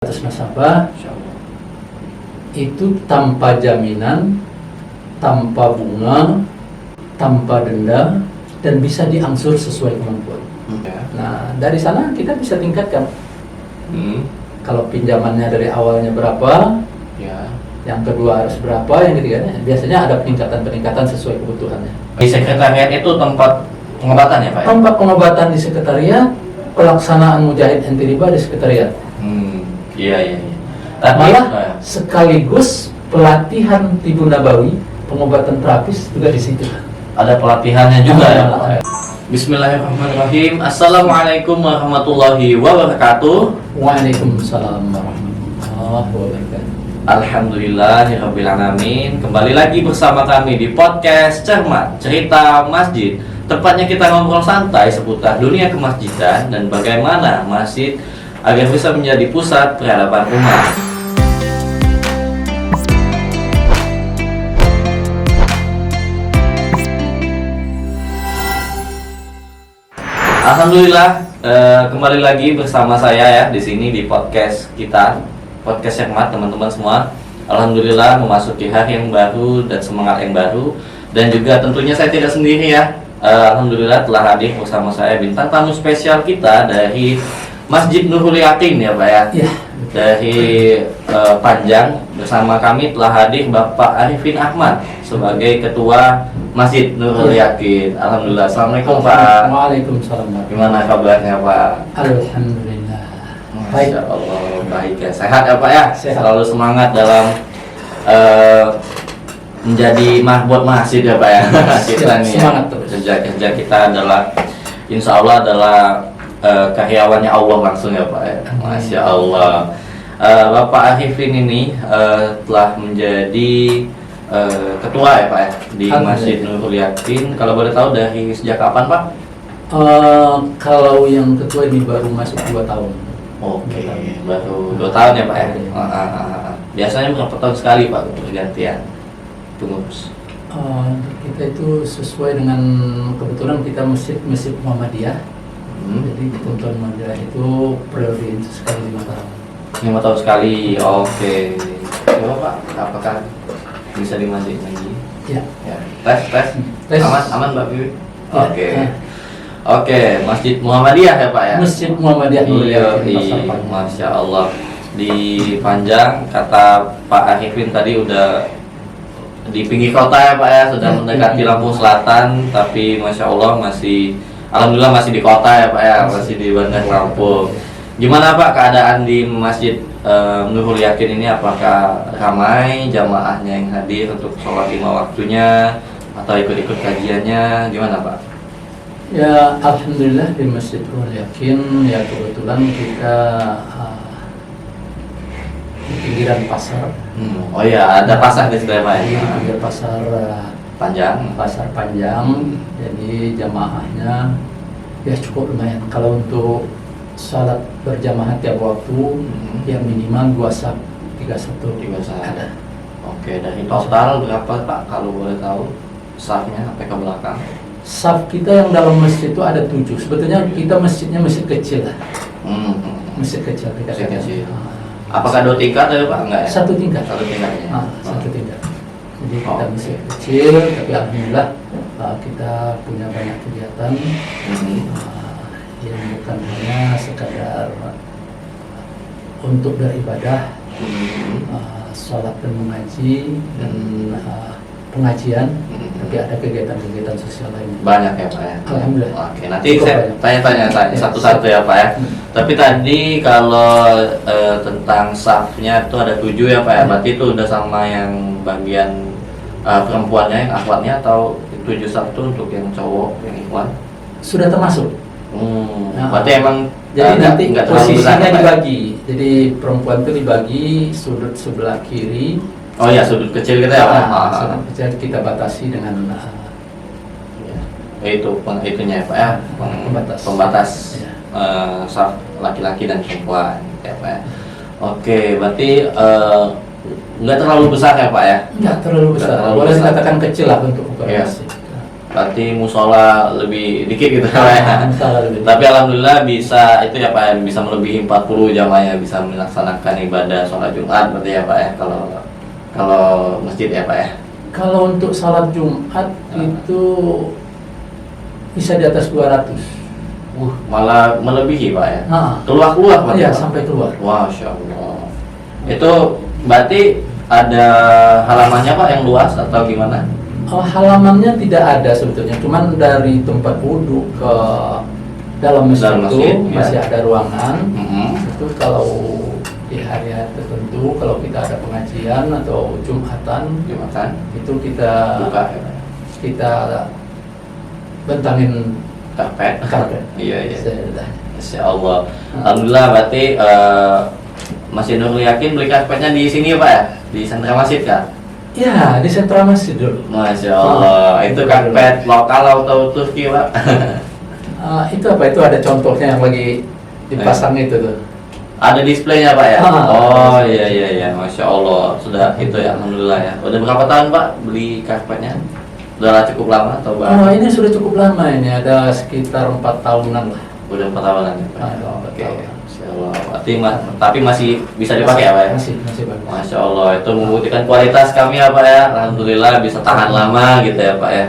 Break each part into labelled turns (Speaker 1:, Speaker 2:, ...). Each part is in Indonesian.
Speaker 1: atas nasabah itu tanpa jaminan, tanpa bunga, tanpa denda, dan bisa diangsur sesuai kemampuan. Nah, dari sana kita bisa tingkatkan. Kalau pinjamannya dari awalnya berapa, yang kedua harus berapa, yang ketiganya biasanya ada peningkatan sesuai kebutuhannya.
Speaker 2: Di sekretariat itu tempat pengobatan ya Pak?
Speaker 1: Tempat pengobatan di sekretariat, pelaksanaan mujahid anti riba di sekretariat.
Speaker 2: Iya.
Speaker 1: Malah sekaligus pelatihan tibu nabawi, pengobatan terapis juga di situ.
Speaker 2: Ada pelatihannya juga ya Pak? Bismillahirrahmanirrahim. Assalamualaikum warahmatullahi wabarakatuh.
Speaker 1: Waalaikumsalam warahmatullahi wabarakatuh.
Speaker 2: Alhamdulillahirabbil alamin. Kembali lagi bersama kami di podcast Cermat Cerita Masjid. Tepatnya kita ngobrol santai seputar dunia kemasjidan dan bagaimana masjid agar bisa menjadi pusat peradaban umat. Alhamdulillah, kembali lagi bersama saya ya di sini di podcast kita, podcast Cermat teman-teman semua. Alhamdulillah memasuki hari yang baru dan semangat yang baru, dan juga tentunya saya tidak sendiri ya. Alhamdulillah telah hadir bersama saya bintang tamu spesial kita dari Masjid Nurul Yakin ya Pak ya. Dari Panjang, bersama kami telah hadir Bapak Arifin Ahmad sebagai Ketua Masjid Nurul Yakin. Alhamdulillah. Assalamualaikum Pak.
Speaker 1: Waalaikumsalam.
Speaker 2: Gimana kabarnya Pak?
Speaker 1: Alhamdulillah.
Speaker 2: Masya Allah, baik ya. Sehat ya Pak ya?
Speaker 1: Sehat.
Speaker 2: Selalu semangat dalam menjadi mahbub masjid ya Pak ya. Kita nih
Speaker 1: semangat terus.
Speaker 2: Kerja kita adalah insya Allah adalah karyawannya Allah langsung ya Pak ya. Masya Allah. Bapak Arifin ini telah menjadi ketua ya Pak ya di Masjid Nurul Yakin. Kalau boleh tahu dari sejak kapan Pak?
Speaker 1: Kalau yang ketua ini baru masuk 2 tahun.
Speaker 2: Oke, baru 2 tahun ya Pak ya. Biasanya berapa tahun sekali Pak pergantian pengurus?
Speaker 1: Kita itu sesuai dengan kebetulan kita masjid Muhammadiyah. Jadi ketentuan Muhammadiyah itu periode itu sekali 5 tahun.
Speaker 2: 5 tahun sekali. Oke. Coba Pak, apakah bisa dimajuin lagi?
Speaker 1: Ya.
Speaker 2: Tes.
Speaker 1: Tes.
Speaker 2: Aman Mbak Bibi.
Speaker 1: Ya.
Speaker 2: Oke, Masjid Muhammadiyah ya Pak ya.
Speaker 1: Masjid Muhammadiyah Nurul Yakin.
Speaker 2: Masya Allah. Di Panjang, kata Pak Arifin tadi udah di pinggir kota ya Pak ya, sudah mendekati Lampung Selatan, tapi Masya Allah Alhamdulillah masih di kota ya Pak ya, masih di Bandar Lampung. Gimana Pak keadaan di Masjid Nurul Yakin ini? Apakah ramai jamaahnya yang hadir untuk sholat 5 waktunya atau ikut-ikut kajiannya? Gimana Pak?
Speaker 1: Ya, alhamdulillah di Masjid Nurul Yakin ya kebetulan kita di pinggiran pasar.
Speaker 2: Oh ya, ada pasar di situ ya Pak ya?
Speaker 1: Di pinggir pasar
Speaker 2: Panjang.
Speaker 1: Pasar Panjang. Jadi jamaahnya ya cukup lumayan. Kalau untuk salat berjamaah tiap waktu ya minimal 2 saf, 3
Speaker 2: saf
Speaker 1: ada.
Speaker 2: Oke, dari total berapa Pak kalau boleh tahu safnya sampai ke belakang?
Speaker 1: Saf kita yang dalam masjid itu ada 7. Sebetulnya kita masjidnya masjid kecil lah. Masjid kecil.
Speaker 2: Apakah 2 tingkat atau Pak? Enggak ya?
Speaker 1: 1 tingkat.
Speaker 2: 1 tingkatnya.
Speaker 1: 1 tingkat. Jadi kita masjid kecil, tapi alhamdulillah kita punya banyak kegiatan yang bukan hanya sekadar untuk beribadah, sholat dan mengaji dan pengajian, tapi ada kegiatan-kegiatan sosial lain.
Speaker 2: Banyak ya Pak ya?
Speaker 1: Alhamdulillah.
Speaker 2: Oke, nanti saya tanya satu-satu ya Pak ya. Tapi tadi kalau tentang safnya itu ada 7 ya Pak ya, berarti itu udah sama yang bagian perempuannya, yang akhwatnya, atau 7 saf itu untuk yang cowok, yang ikhwan?
Speaker 1: Sudah termasuk.
Speaker 2: Berarti emang
Speaker 1: jadi nanti posisinya
Speaker 2: besar,
Speaker 1: dibagi. Jadi perempuan itu dibagi sudut sebelah kiri.
Speaker 2: Oh ya, sudut kecil kita ya Pak?
Speaker 1: Sudut kecil kita batasi dengan
Speaker 2: itunya ya Pak ya, pembatas
Speaker 1: ya.
Speaker 2: Saf laki-laki dan perempuan ya Pak ya. Oke, berarti nggak terlalu besar ya Pak ya?
Speaker 1: Nggak terlalu besar. Boleh dikatakan kecil lah untuk ukuran masjid.
Speaker 2: berarti musola lebih dikit gitu Pak ya.
Speaker 1: Salah lebih.
Speaker 2: Tapi alhamdulillah bisa itu ya Pak ya, bisa melebihi 40 jamaah ya, bisa melaksanakan ibadah sholat Jumat berarti ya Pak ya, kalau masjid ya Pak ya.
Speaker 1: Kalau untuk salat Jumat itu bisa di atas 200.
Speaker 2: Malah melebihi Pak ya.
Speaker 1: Nah,
Speaker 2: Keluar Pak.
Speaker 1: iya sampai keluar.
Speaker 2: Masya Allah. Itu berarti ada halamannya Pak yang luas atau gimana?
Speaker 1: Halamannya tidak ada sebetulnya, cuman dari tempat wudhu ke dalam masjid,
Speaker 2: Dalam masjid,
Speaker 1: itu
Speaker 2: ya.
Speaker 1: masih ada ruangan.
Speaker 2: Mhm.
Speaker 1: Itu kalau di hari-hari tertentu, kalau kita ada pengajian atau Jumatan,
Speaker 2: Jumatan
Speaker 1: itu kita
Speaker 2: buka ya Pak ya.
Speaker 1: kita bentangin
Speaker 2: Karpet.
Speaker 1: karpet.
Speaker 2: Iya.
Speaker 1: Sudah.
Speaker 2: Masya Allah. Alhamdulillah berarti Masjid Nurul Yakin beli karpetnya di sini ya Pak ya? Di sentra masjid kan?
Speaker 1: Ya, di sentra masjid dulu.
Speaker 2: Masya Allah. Itu karpet lokal atau Turki Pak?
Speaker 1: Itu apa? Itu ada contohnya yang lagi dipasang itu tuh.
Speaker 2: Ada displaynya Pak ya?
Speaker 1: Ah.
Speaker 2: Oh iya. Masya Allah. Sudah itu ya, Alhamdulillah ya. Udah berapa tahun Pak beli karpetnya? Sudah cukup lama atau
Speaker 1: Oh, ini sudah cukup lama ini, ada sekitar 4 tahunan lah.
Speaker 2: Udah 4 tahunan ya Pak?
Speaker 1: Oke.
Speaker 2: Masya Allah. Berarti tapi masih bisa dipakai ya Pak ya?
Speaker 1: Masih bagus.
Speaker 2: Masya Allah, itu membuktikan kualitas kami ya Pak ya. Alhamdulillah bisa tahan lama gitu ya Pak ya.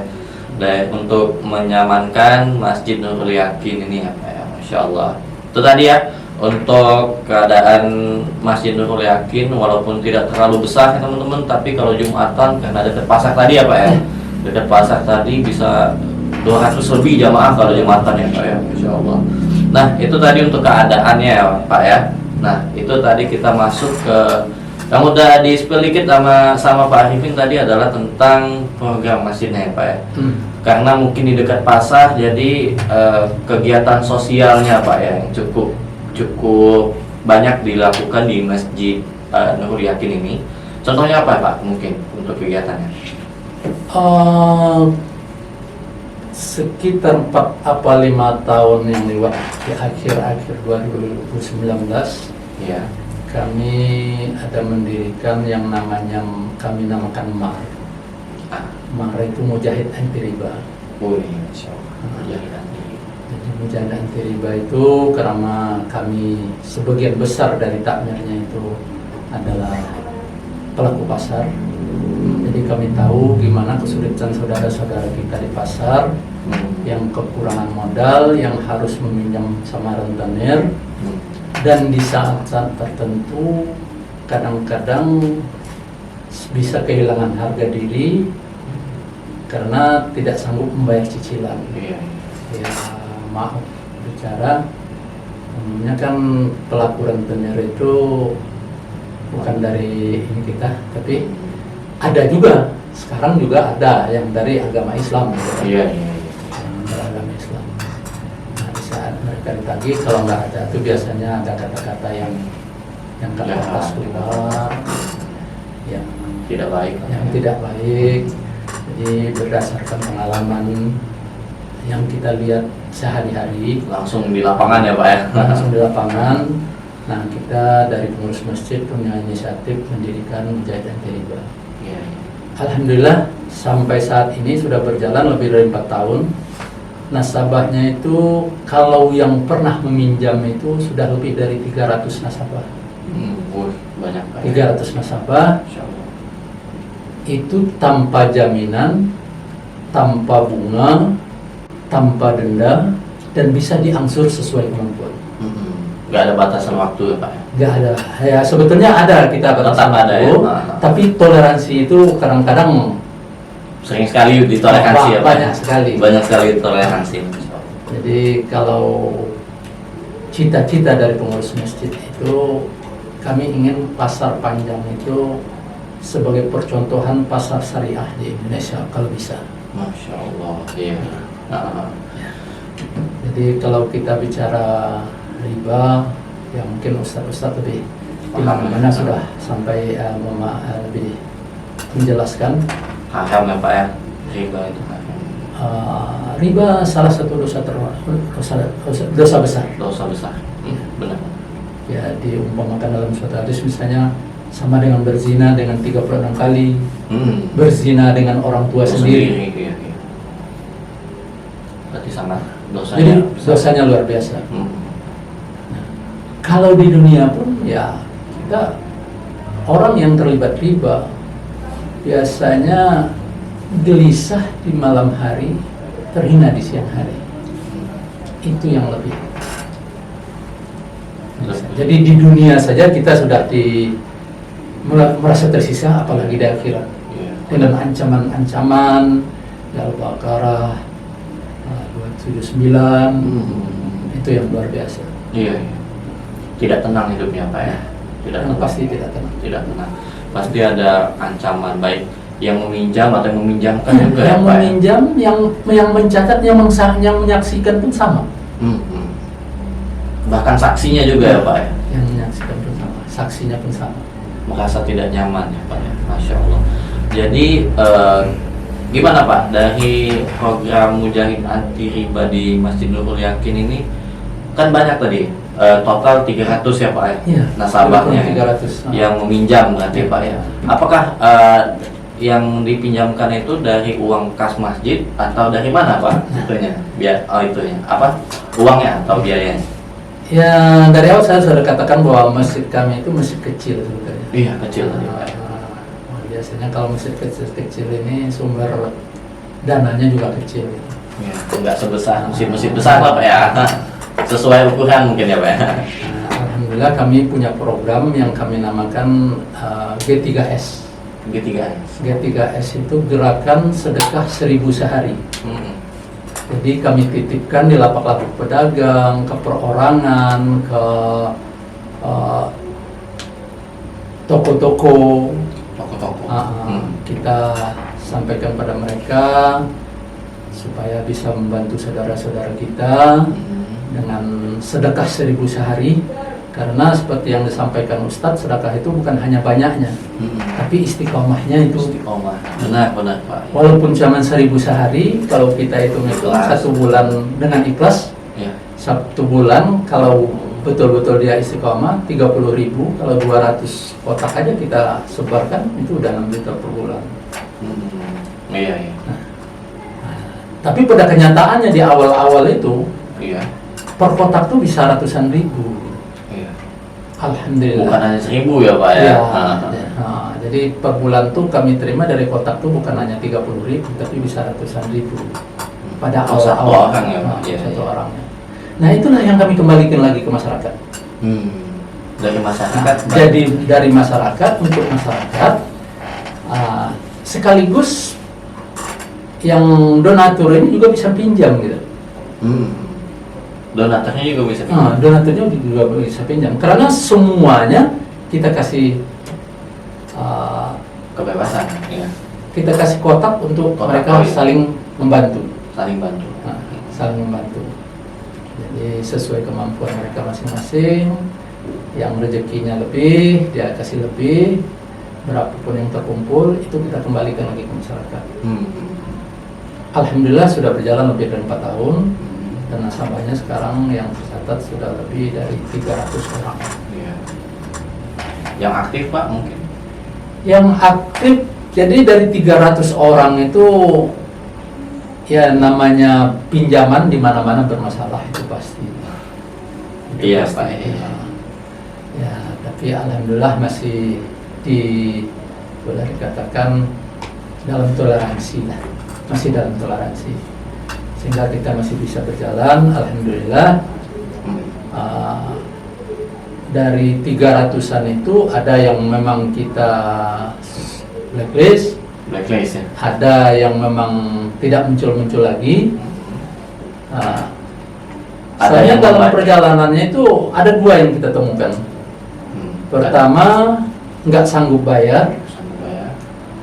Speaker 2: Dan untuk menyamankan Masjid Nurul Yakin ini ya Pak ya. Masya Allah. Itu tadi ya, untuk keadaan Masjid Nurul Yakin, walaupun tidak terlalu besar ya teman-teman, tapi kalau Jumatan karena dekat pasar tadi ya Pak ya, dekat pasar tadi bisa 200 lebih jamaah kalau Jumatan ya Pak ya. Masya Allah. Nah itu tadi untuk keadaannya ya Pak ya. Nah itu tadi kita masuk ke, kamu udah di-spill dikit sama Pak Arifin tadi adalah tentang program masjidnya ya Pak ya. Karena mungkin di dekat pasar, jadi kegiatan sosialnya Pak ya yang cukup banyak dilakukan di Masjid Nurul Yakin ini. Contohnya apa Pak mungkin untuk kegiatannya?
Speaker 1: Sekitar 4 apa 5 tahun yang lewat, di akhir 2019
Speaker 2: Iya.
Speaker 1: kami ada mendirikan yang namanya, kami namakan MAR. MAR itu Mujahid Anti Riba.
Speaker 2: Masya Allah. Mujahidan.
Speaker 1: Jadi Mujahid Anti Riba itu karena kami sebagian besar dari takmirnya itu adalah pelaku pasar. Jadi kami tahu gimana kesulitan saudara-saudara kita di pasar yang kekurangan modal, yang harus meminjam sama rentenir, dan di saat-saat tertentu kadang-kadang bisa kehilangan harga diri karena tidak sanggup membayar cicilan.
Speaker 2: Iya.
Speaker 1: Ya maaf bicara, umumnya kan pelaku rentenir itu bukan dari ini kita, tapi ada juga, sekarang juga ada yang dari agama Islam gitu.
Speaker 2: Iya.
Speaker 1: Yang beragama Islam. Nah, di saat mereka ditagih, kalau nggak ada itu biasanya ada kata-kata yang kata-kata keluar, yang
Speaker 2: Tidak baik.
Speaker 1: tidak baik. Jadi berdasarkan pengalaman yang kita lihat sehari-hari,
Speaker 2: Langsung di lapangan ya Pak ya.
Speaker 1: langsung di lapangan. Nah, kita dari pengurus masjid punya inisiatif mendirikan Mujahid Anti Riba.
Speaker 2: Iya.
Speaker 1: Alhamdulillah sampai saat ini sudah berjalan lebih dari 4 tahun. Nasabahnya itu kalau yang pernah meminjam itu sudah lebih dari 300 nasabah.
Speaker 2: Banyak Pak ya.
Speaker 1: 300 nasabah
Speaker 2: Masya Allah.
Speaker 1: itu tanpa jaminan, tanpa bunga, tanpa denda, dan bisa diangsur sesuai kemampuan.
Speaker 2: Nggak ada batasan waktu ya Pak ya?
Speaker 1: Nggak ada. Ya sebetulnya ada, kita batasan
Speaker 2: Tetap ada ya?
Speaker 1: waktu, tapi toleransi itu kadang-kadang
Speaker 2: Sering sekali ditoleransi ya Pak?
Speaker 1: banyak sekali.
Speaker 2: Banyak sekali toleransi.
Speaker 1: Jadi kalau cita-cita dari pengurus masjid itu, kami ingin pasar panjang itu sebagai percontohan pasar syariah di Indonesia kalau bisa.
Speaker 2: Masya Allah. Iya.
Speaker 1: Jadi kalau kita bicara riba, ya mungkin ustadz lebih mana sudah sampai lebih menjelaskan.
Speaker 2: Haram ya Pak ya? Riba itu haram.
Speaker 1: Riba salah satu dosa besar.
Speaker 2: Dosa besar. Benar.
Speaker 1: Ya diumpamakan dalam suatu hadis misalnya sama dengan berzina dengan 36 kali, berzina dengan orang tua sendiri.
Speaker 2: Iya. sangat
Speaker 1: Jadi
Speaker 2: dosanya besar.
Speaker 1: dosanya luar biasa.
Speaker 2: Hmm.
Speaker 1: Kalau di dunia pun ya kita orang yang terlibat riba biasanya gelisah di malam hari, terhina di siang hari. Itu yang lebih. Jadi di dunia saja kita sudah merasa tersisa, apalagi di akhirat.
Speaker 2: Iya.
Speaker 1: Dengan ancaman-ancaman Al-Baqarah 279, itu yang luar biasa.
Speaker 2: Iya, iya. Tidak tenang hidupnya Pak ya. Tidak
Speaker 1: Yang
Speaker 2: tenang.
Speaker 1: pasti tidak tenang.
Speaker 2: Tidak tenang. Pasti ada ancaman baik yang meminjam atau yang meminjamkan juga
Speaker 1: Yang
Speaker 2: ya Pak.
Speaker 1: meminjam, yang mencatat, yang menyaksikan pun sama.
Speaker 2: Hmm. Bahkan saksinya juga ya Pak ya.
Speaker 1: Yang menyaksikan pun sama, saksinya pun sama.
Speaker 2: Merasa tidak nyaman ya Pak ya. Masya Allah. Jadi gimana Pak dari program Mujahid Anti Riba di Masjid Nurul Yakin ini kan banyak tadi total 300 ya Pak ya.
Speaker 1: Iya,
Speaker 2: Nasabahnya
Speaker 1: 300.
Speaker 2: yang meminjam berarti Pak ya. Apakah yang dipinjamkan itu dari uang kas masjid atau dari mana Pak? Itunya, itunya apa? Uangnya atau biayanya?
Speaker 1: Ya dari awal saya sudah katakan bahwa masjid kami itu masjid kecil sebetulnya.
Speaker 2: Iya kecil tadi Pak.
Speaker 1: Biasanya kalau masjid kecil ini sumber dananya juga kecil.
Speaker 2: Ya, enggak sebesar masjid-masjid besar lah Pak ya. Sesuai ukuran mungkin ya Pak ya.
Speaker 1: Alhamdulillah kami punya program yang kami namakan G3S. G3S itu gerakan sedekah 1000 sehari. Jadi kami titipkan di lapak-lapak pedagang, ke perorangan, ke toko-toko. Kita sampaikan pada mereka supaya bisa membantu saudara-saudara kita dengan sedekah 1000 sehari. Karena seperti yang disampaikan Ustadz, sedekah itu bukan hanya banyaknya, tapi istiqomahnya itu.
Speaker 2: Istiqomah, benar Pak.
Speaker 1: Walaupun cuma 1000 sehari, kalau kita hitung satu bulan dengan ikhlas,
Speaker 2: ya.
Speaker 1: 1 bulan kalau betul-betul dia istiqomah 30.000, kalau 200 kotak aja kita sebarkan itu udah 6 juta per bulan.
Speaker 2: Iya.
Speaker 1: Tapi pada kenyataannya di awal-awal itu,
Speaker 2: Iya.
Speaker 1: per kotak tuh bisa ratusan ribu. Alhamdulillah.
Speaker 2: Bukan hanya 1000 ya Pak ya.
Speaker 1: Jadi per bulan tuh kami terima dari kotak tuh bukan hanya 30.000, tapi bisa ratusan ribu. Pada
Speaker 2: satu
Speaker 1: awal
Speaker 2: orang ya Pak.
Speaker 1: Satu orangnya. Nah itulah yang kami kembalikan lagi ke masyarakat.
Speaker 2: Dari masyarakat.
Speaker 1: Jadi dari masyarakat untuk masyarakat, sekaligus yang donatur ini juga bisa pinjam gitu.
Speaker 2: Donaturnya juga bisa pinjam.
Speaker 1: Donaturnya juga bisa pinjam. Karena semuanya kita kasih
Speaker 2: kebebasan. Ya.
Speaker 1: Kita kasih kotak untuk
Speaker 2: Kotak
Speaker 1: mereka
Speaker 2: poin.
Speaker 1: saling membantu.
Speaker 2: Saling bantu.
Speaker 1: Saling membantu. Jadi sesuai kemampuan mereka masing-masing. Yang rezekinya lebih, dia kasih lebih. Berapapun yang terkumpul, itu kita kembalikan lagi ke masyarakat. Alhamdulillah sudah berjalan lebih dari 4 tahun. Dan nasabahnya sekarang yang tercatat sudah lebih dari 300 orang.
Speaker 2: Iya. Yang aktif Pak mungkin?
Speaker 1: Yang aktif, jadi dari 300 orang itu ya namanya pinjaman di mana-mana bermasalah itu pasti.
Speaker 2: Iya Pak.
Speaker 1: Ya, tapi alhamdulillah masih boleh dikatakan dalam toleransi lah, masih dalam toleransi. Sehingga kita masih bisa berjalan, alhamdulillah. Dari 300-an itu ada yang memang kita blacklist
Speaker 2: ya.
Speaker 1: Ada yang memang tidak muncul-muncul lagi. Soalnya dalam perjalanannya itu ada 2 yang kita temukan. Pertama, nggak sanggup bayar.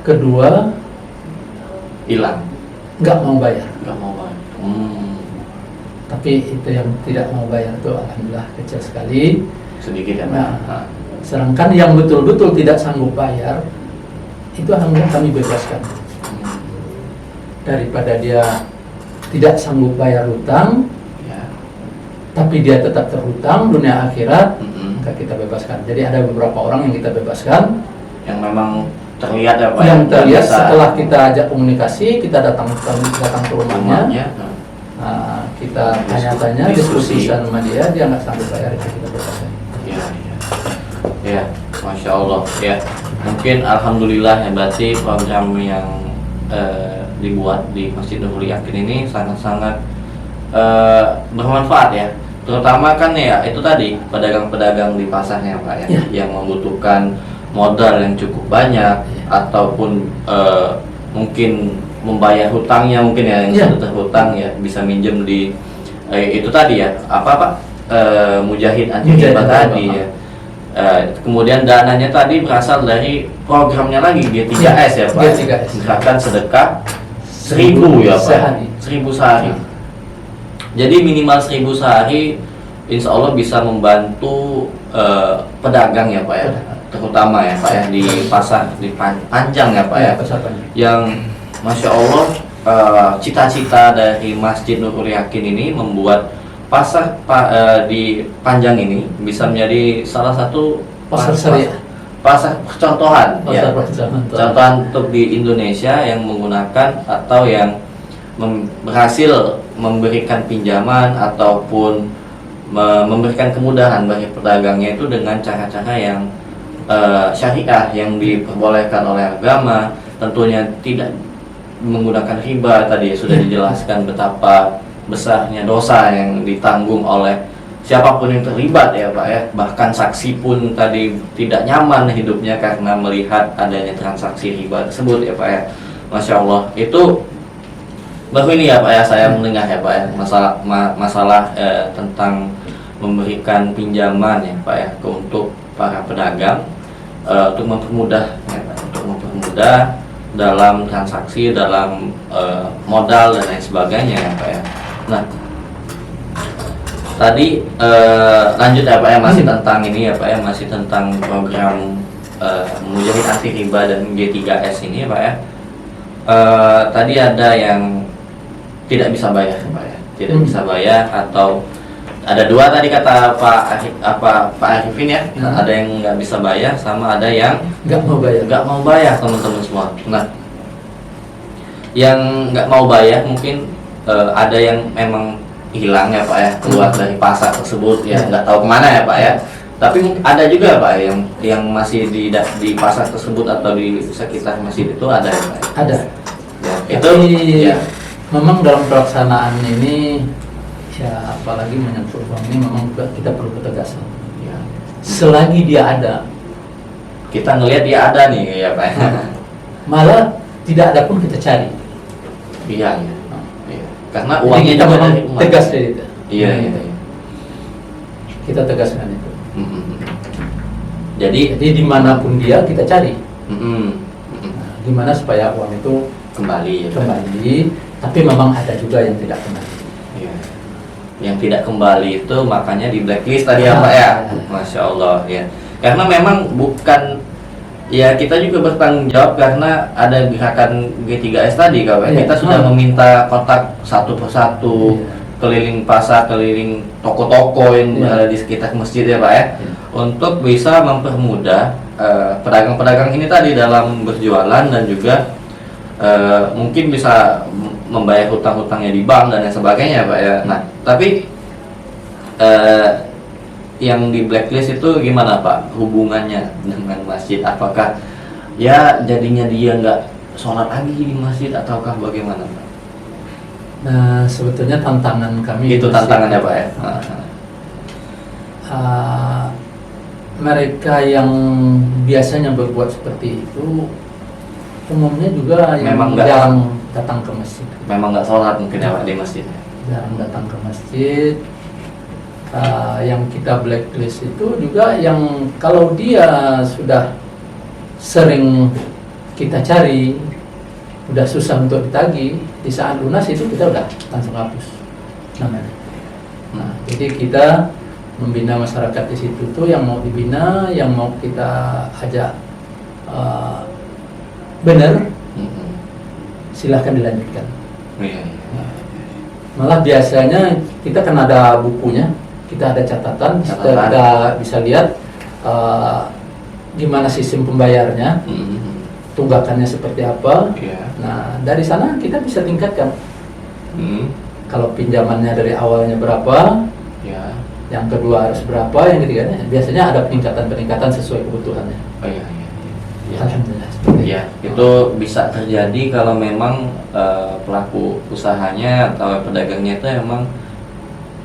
Speaker 1: Kedua,
Speaker 2: hilang.
Speaker 1: Nggak mau bayar. Tapi itu yang tidak mau bayar itu alhamdulillah kecil sekali.
Speaker 2: Sedikit ya.
Speaker 1: Sedangkan yang betul-betul tidak sanggup bayar itu alhamdulillah kami bebaskan. Daripada dia tidak sanggup bayar hutang, tapi dia tetap terhutang dunia akhirat, maka kita bebaskan. Jadi ada beberapa orang yang kita bebaskan,
Speaker 2: yang memang terlihat ya Pak.
Speaker 1: Yang terlihat setelah kita ajak komunikasi, kita datang ke rumahnya. kita tanya-tanya, diskusi sama dia nggak sanggup bayar, itu kita berpakai.
Speaker 2: Iya, iya. Ya, Masya Allah. Ya, mungkin alhamdulillah ya, berarti program yang dibuat di Masjid Nurul Yakin ini sangat-sangat bermanfaat ya. Terutama kan ya itu tadi pedagang-pedagang di pasarnya Pak ya, yang membutuhkan modal yang cukup banyak ataupun mungkin membayar hutangnya mungkin ya, yang sudah terhutang ya, bisa minjem di itu tadi ya, apa Pak, Mujahid Anti Riba tadi ya. Kemudian dananya tadi berasal dari programnya lagi G3S ya Pak.
Speaker 1: G3S.
Speaker 2: Gerakan sedekah 1.000 ya Pak.
Speaker 1: Sehari.
Speaker 2: 1.000 sehari. Jadi minimal 1.000 sehari, insya Allah bisa membantu pedagang ya Pak ya, terutama ya Pak ya di pasar di Panjang ya Pak ya, yang Masya Allah cita-cita dari Masjid Nurul Yakin ini membuat pasar di Panjang ini bisa menjadi salah satu
Speaker 1: pasar syariah,
Speaker 2: pasar contohan ya,
Speaker 1: contohan
Speaker 2: untuk di Indonesia yang menggunakan atau yang berhasil memberikan pinjaman ataupun memberikan kemudahan bagi pedagangnya itu dengan cara-cara yang syariah, yang diperbolehkan oleh agama, tentunya tidak menggunakan riba. Tadi sudah dijelaskan betapa besarnya dosa yang ditanggung oleh siapapun yang terlibat ya Pak ya. Bahkan saksi pun tadi tidak nyaman hidupnya karena melihat adanya transaksi riba tersebut ya Pak ya. Masya Allah. Itu baru ini ya Pak ya, saya mendengar ya Pak ya, masalah tentang memberikan pinjaman ya Pak ya untuk para pedagang untuk mempermudah ya Pak, untuk mempermudah dalam transaksi, dalam modal dan lain sebagainya ya Pak ya. Nah, tadi lanjut ya Pak ya, masih tentang ini ya Pak ya, masih tentang program Mujahid Anti Riba dan G3S ini ya Pak ya. Tadi ada yang tidak bisa bayar Pak ya, tidak bisa bayar, atau ada dua tadi kata Pak Arifin ya, ada yang nggak bisa bayar sama ada yang nggak mau bayar teman-teman semua. Nah, yang nggak mau bayar mungkin ada yang memang hilang ya Pak ya, keluar dari pasar tersebut ya, nggak tahu kemana ya Pak ya. Tapi ada juga Pak yang masih di pasar tersebut atau di sekitar masjid itu ada ya Pak ya?
Speaker 1: Ada
Speaker 2: ya,
Speaker 1: itu ya. Memang dalam pelaksanaan ini ya, apalagi menyangkut uang ini, memang kita perlu ketegasan ya. Selagi dia ada,
Speaker 2: kita ngelihat dia ada nih ya Pak ya.
Speaker 1: Malah tidak ada pun kita cari.
Speaker 2: Iya, iya. Karena uangnya
Speaker 1: kita memang tegas dari itu.
Speaker 2: Iya, iya.
Speaker 1: Kita tegaskan itu.
Speaker 2: Jadi
Speaker 1: dimanapun dia kita cari.
Speaker 2: Nah,
Speaker 1: gimana supaya uang itu
Speaker 2: kembali ya,
Speaker 1: kembali. Tapi memang ada juga yang tidak kembali.
Speaker 2: Iya. Yang tidak kembali itu makanya di blacklist tadi ya Pak ya. Masya Allah ya. Karena memang bukan ya, kita juga bertanggung jawab karena ada gerakan G3S tadi kawan. Kita sudah meminta kotak satu persatu, keliling pasar, keliling toko-toko yang ada di sekitar masjid ya Pak ya, untuk bisa mempermudah pedagang-pedagang ini tadi dalam berjualan dan juga mungkin bisa membayar hutang-hutangnya di bank dan lain sebagainya Pak ya. Nah, tapi yang di blacklist itu gimana Pak hubungannya dengan masjid? Apakah ya jadinya dia nggak sholat lagi di masjid ataukah bagaimana Pak?
Speaker 1: Nah, sebetulnya tantangan kami
Speaker 2: itu tantangannya Pak ya.
Speaker 1: Mereka yang biasanya berbuat seperti itu umumnya juga yang
Speaker 2: memang
Speaker 1: jarang datang ke masjid.
Speaker 2: Memang nggak sholat mungkin ya Pak di masjid.
Speaker 1: Jarang datang ke masjid. Yang kita blacklist itu juga yang kalau dia sudah sering kita cari, udah susah untuk ditagih, di saat lunas itu kita udah langsung hapus namanya. Nah, jadi kita membina masyarakat di situ tuh, yang mau dibina, yang mau kita ajak benar, silahkan dilanjutkan. Malah biasanya kita kan ada bukunya, kita ada catatan. Kita bisa lihat gimana sistem pembayarnya, tunggakannya seperti apa. Nah, dari sana kita bisa tingkatkan. kalau pinjamannya dari awalnya berapa,
Speaker 2: Ya.
Speaker 1: yang kedua harus berapa, yang ketiga biasanya ada peningkatan sesuai kebutuhannya.
Speaker 2: Oh iya, iya. Ya.
Speaker 1: Alhamdulillah. Seperti
Speaker 2: Ya, itu bisa terjadi kalau memang pelaku usahanya atau pedagangnya itu emang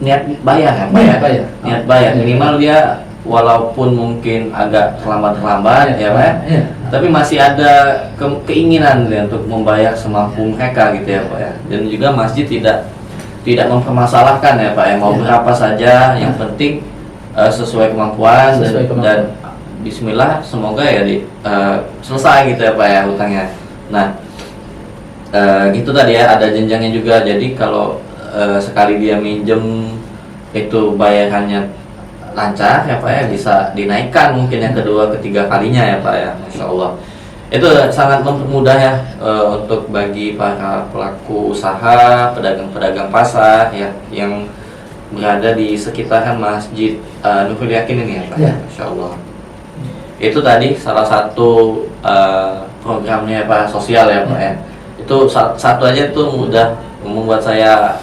Speaker 2: niat bayar ya, Pak ya? Niat bayar. Minimal dia walaupun mungkin agak terlambat ya, Pak ya.
Speaker 1: Iya.
Speaker 2: Tapi masih ada keinginan ya, untuk membayar semampu mereka gitu ya, Pak ya. Dan juga masjid tidak mempermasalahkan ya, Pak ya. Mau
Speaker 1: Ya.
Speaker 2: berapa saja, yang penting sesuai kemampuan,
Speaker 1: Sesuai kemampuan.
Speaker 2: dan Bismillah, semoga ya selesai gitu ya, Pak ya, hutangnya. Nah, gitu tadi ya, ada jenjangnya juga. Jadi kalau sekali dia minjem itu bayarannya lancar ya, Pak ya, bisa dinaikkan mungkin yang kedua, ketiga kalinya ya, Pak ya. Masya Allah. Itu sangat mempermudah ya untuk bagi para pelaku usaha, pedagang-pedagang pasar ya, yang berada di sekitaran Masjid Nurul Yakin ini ya, Pak.
Speaker 1: Ya.
Speaker 2: Masya Allah. Itu tadi salah satu programnya Pak, sosial ya, Pak ya. Itu satu aja tuh udah membuat saya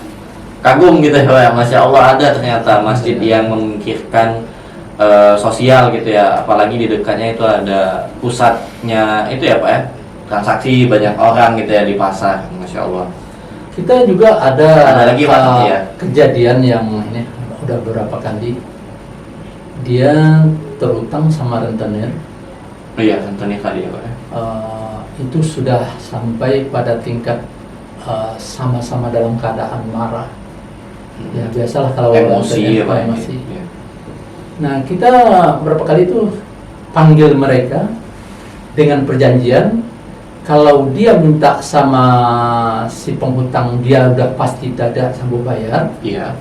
Speaker 2: kagum gitu ya, Pak ya. Masya Allah, ada ternyata masjid yang memikirkan sosial gitu ya. Apalagi di dekatnya itu ada pusatnya itu ya, Pak ya, transaksi banyak orang gitu ya di pasar. Masya Allah.
Speaker 1: Kita juga ada
Speaker 2: lagi, Pak, ya.
Speaker 1: kejadian yang ini udah beberapa kali dia terutang sama rentenir.
Speaker 2: Oh iya, rentenir tadi ya, Pak ya.
Speaker 1: Itu sudah sampai pada tingkat sama-sama dalam keadaan marah. Ya biasalah kalau
Speaker 2: Emosi ya, Pak.
Speaker 1: emosi.
Speaker 2: Ya.
Speaker 1: Nah, kita berapa kali itu panggil mereka dengan perjanjian, kalau dia minta sama si penghutang dia udah pasti tidak sanggup bayar,
Speaker 2: Iya.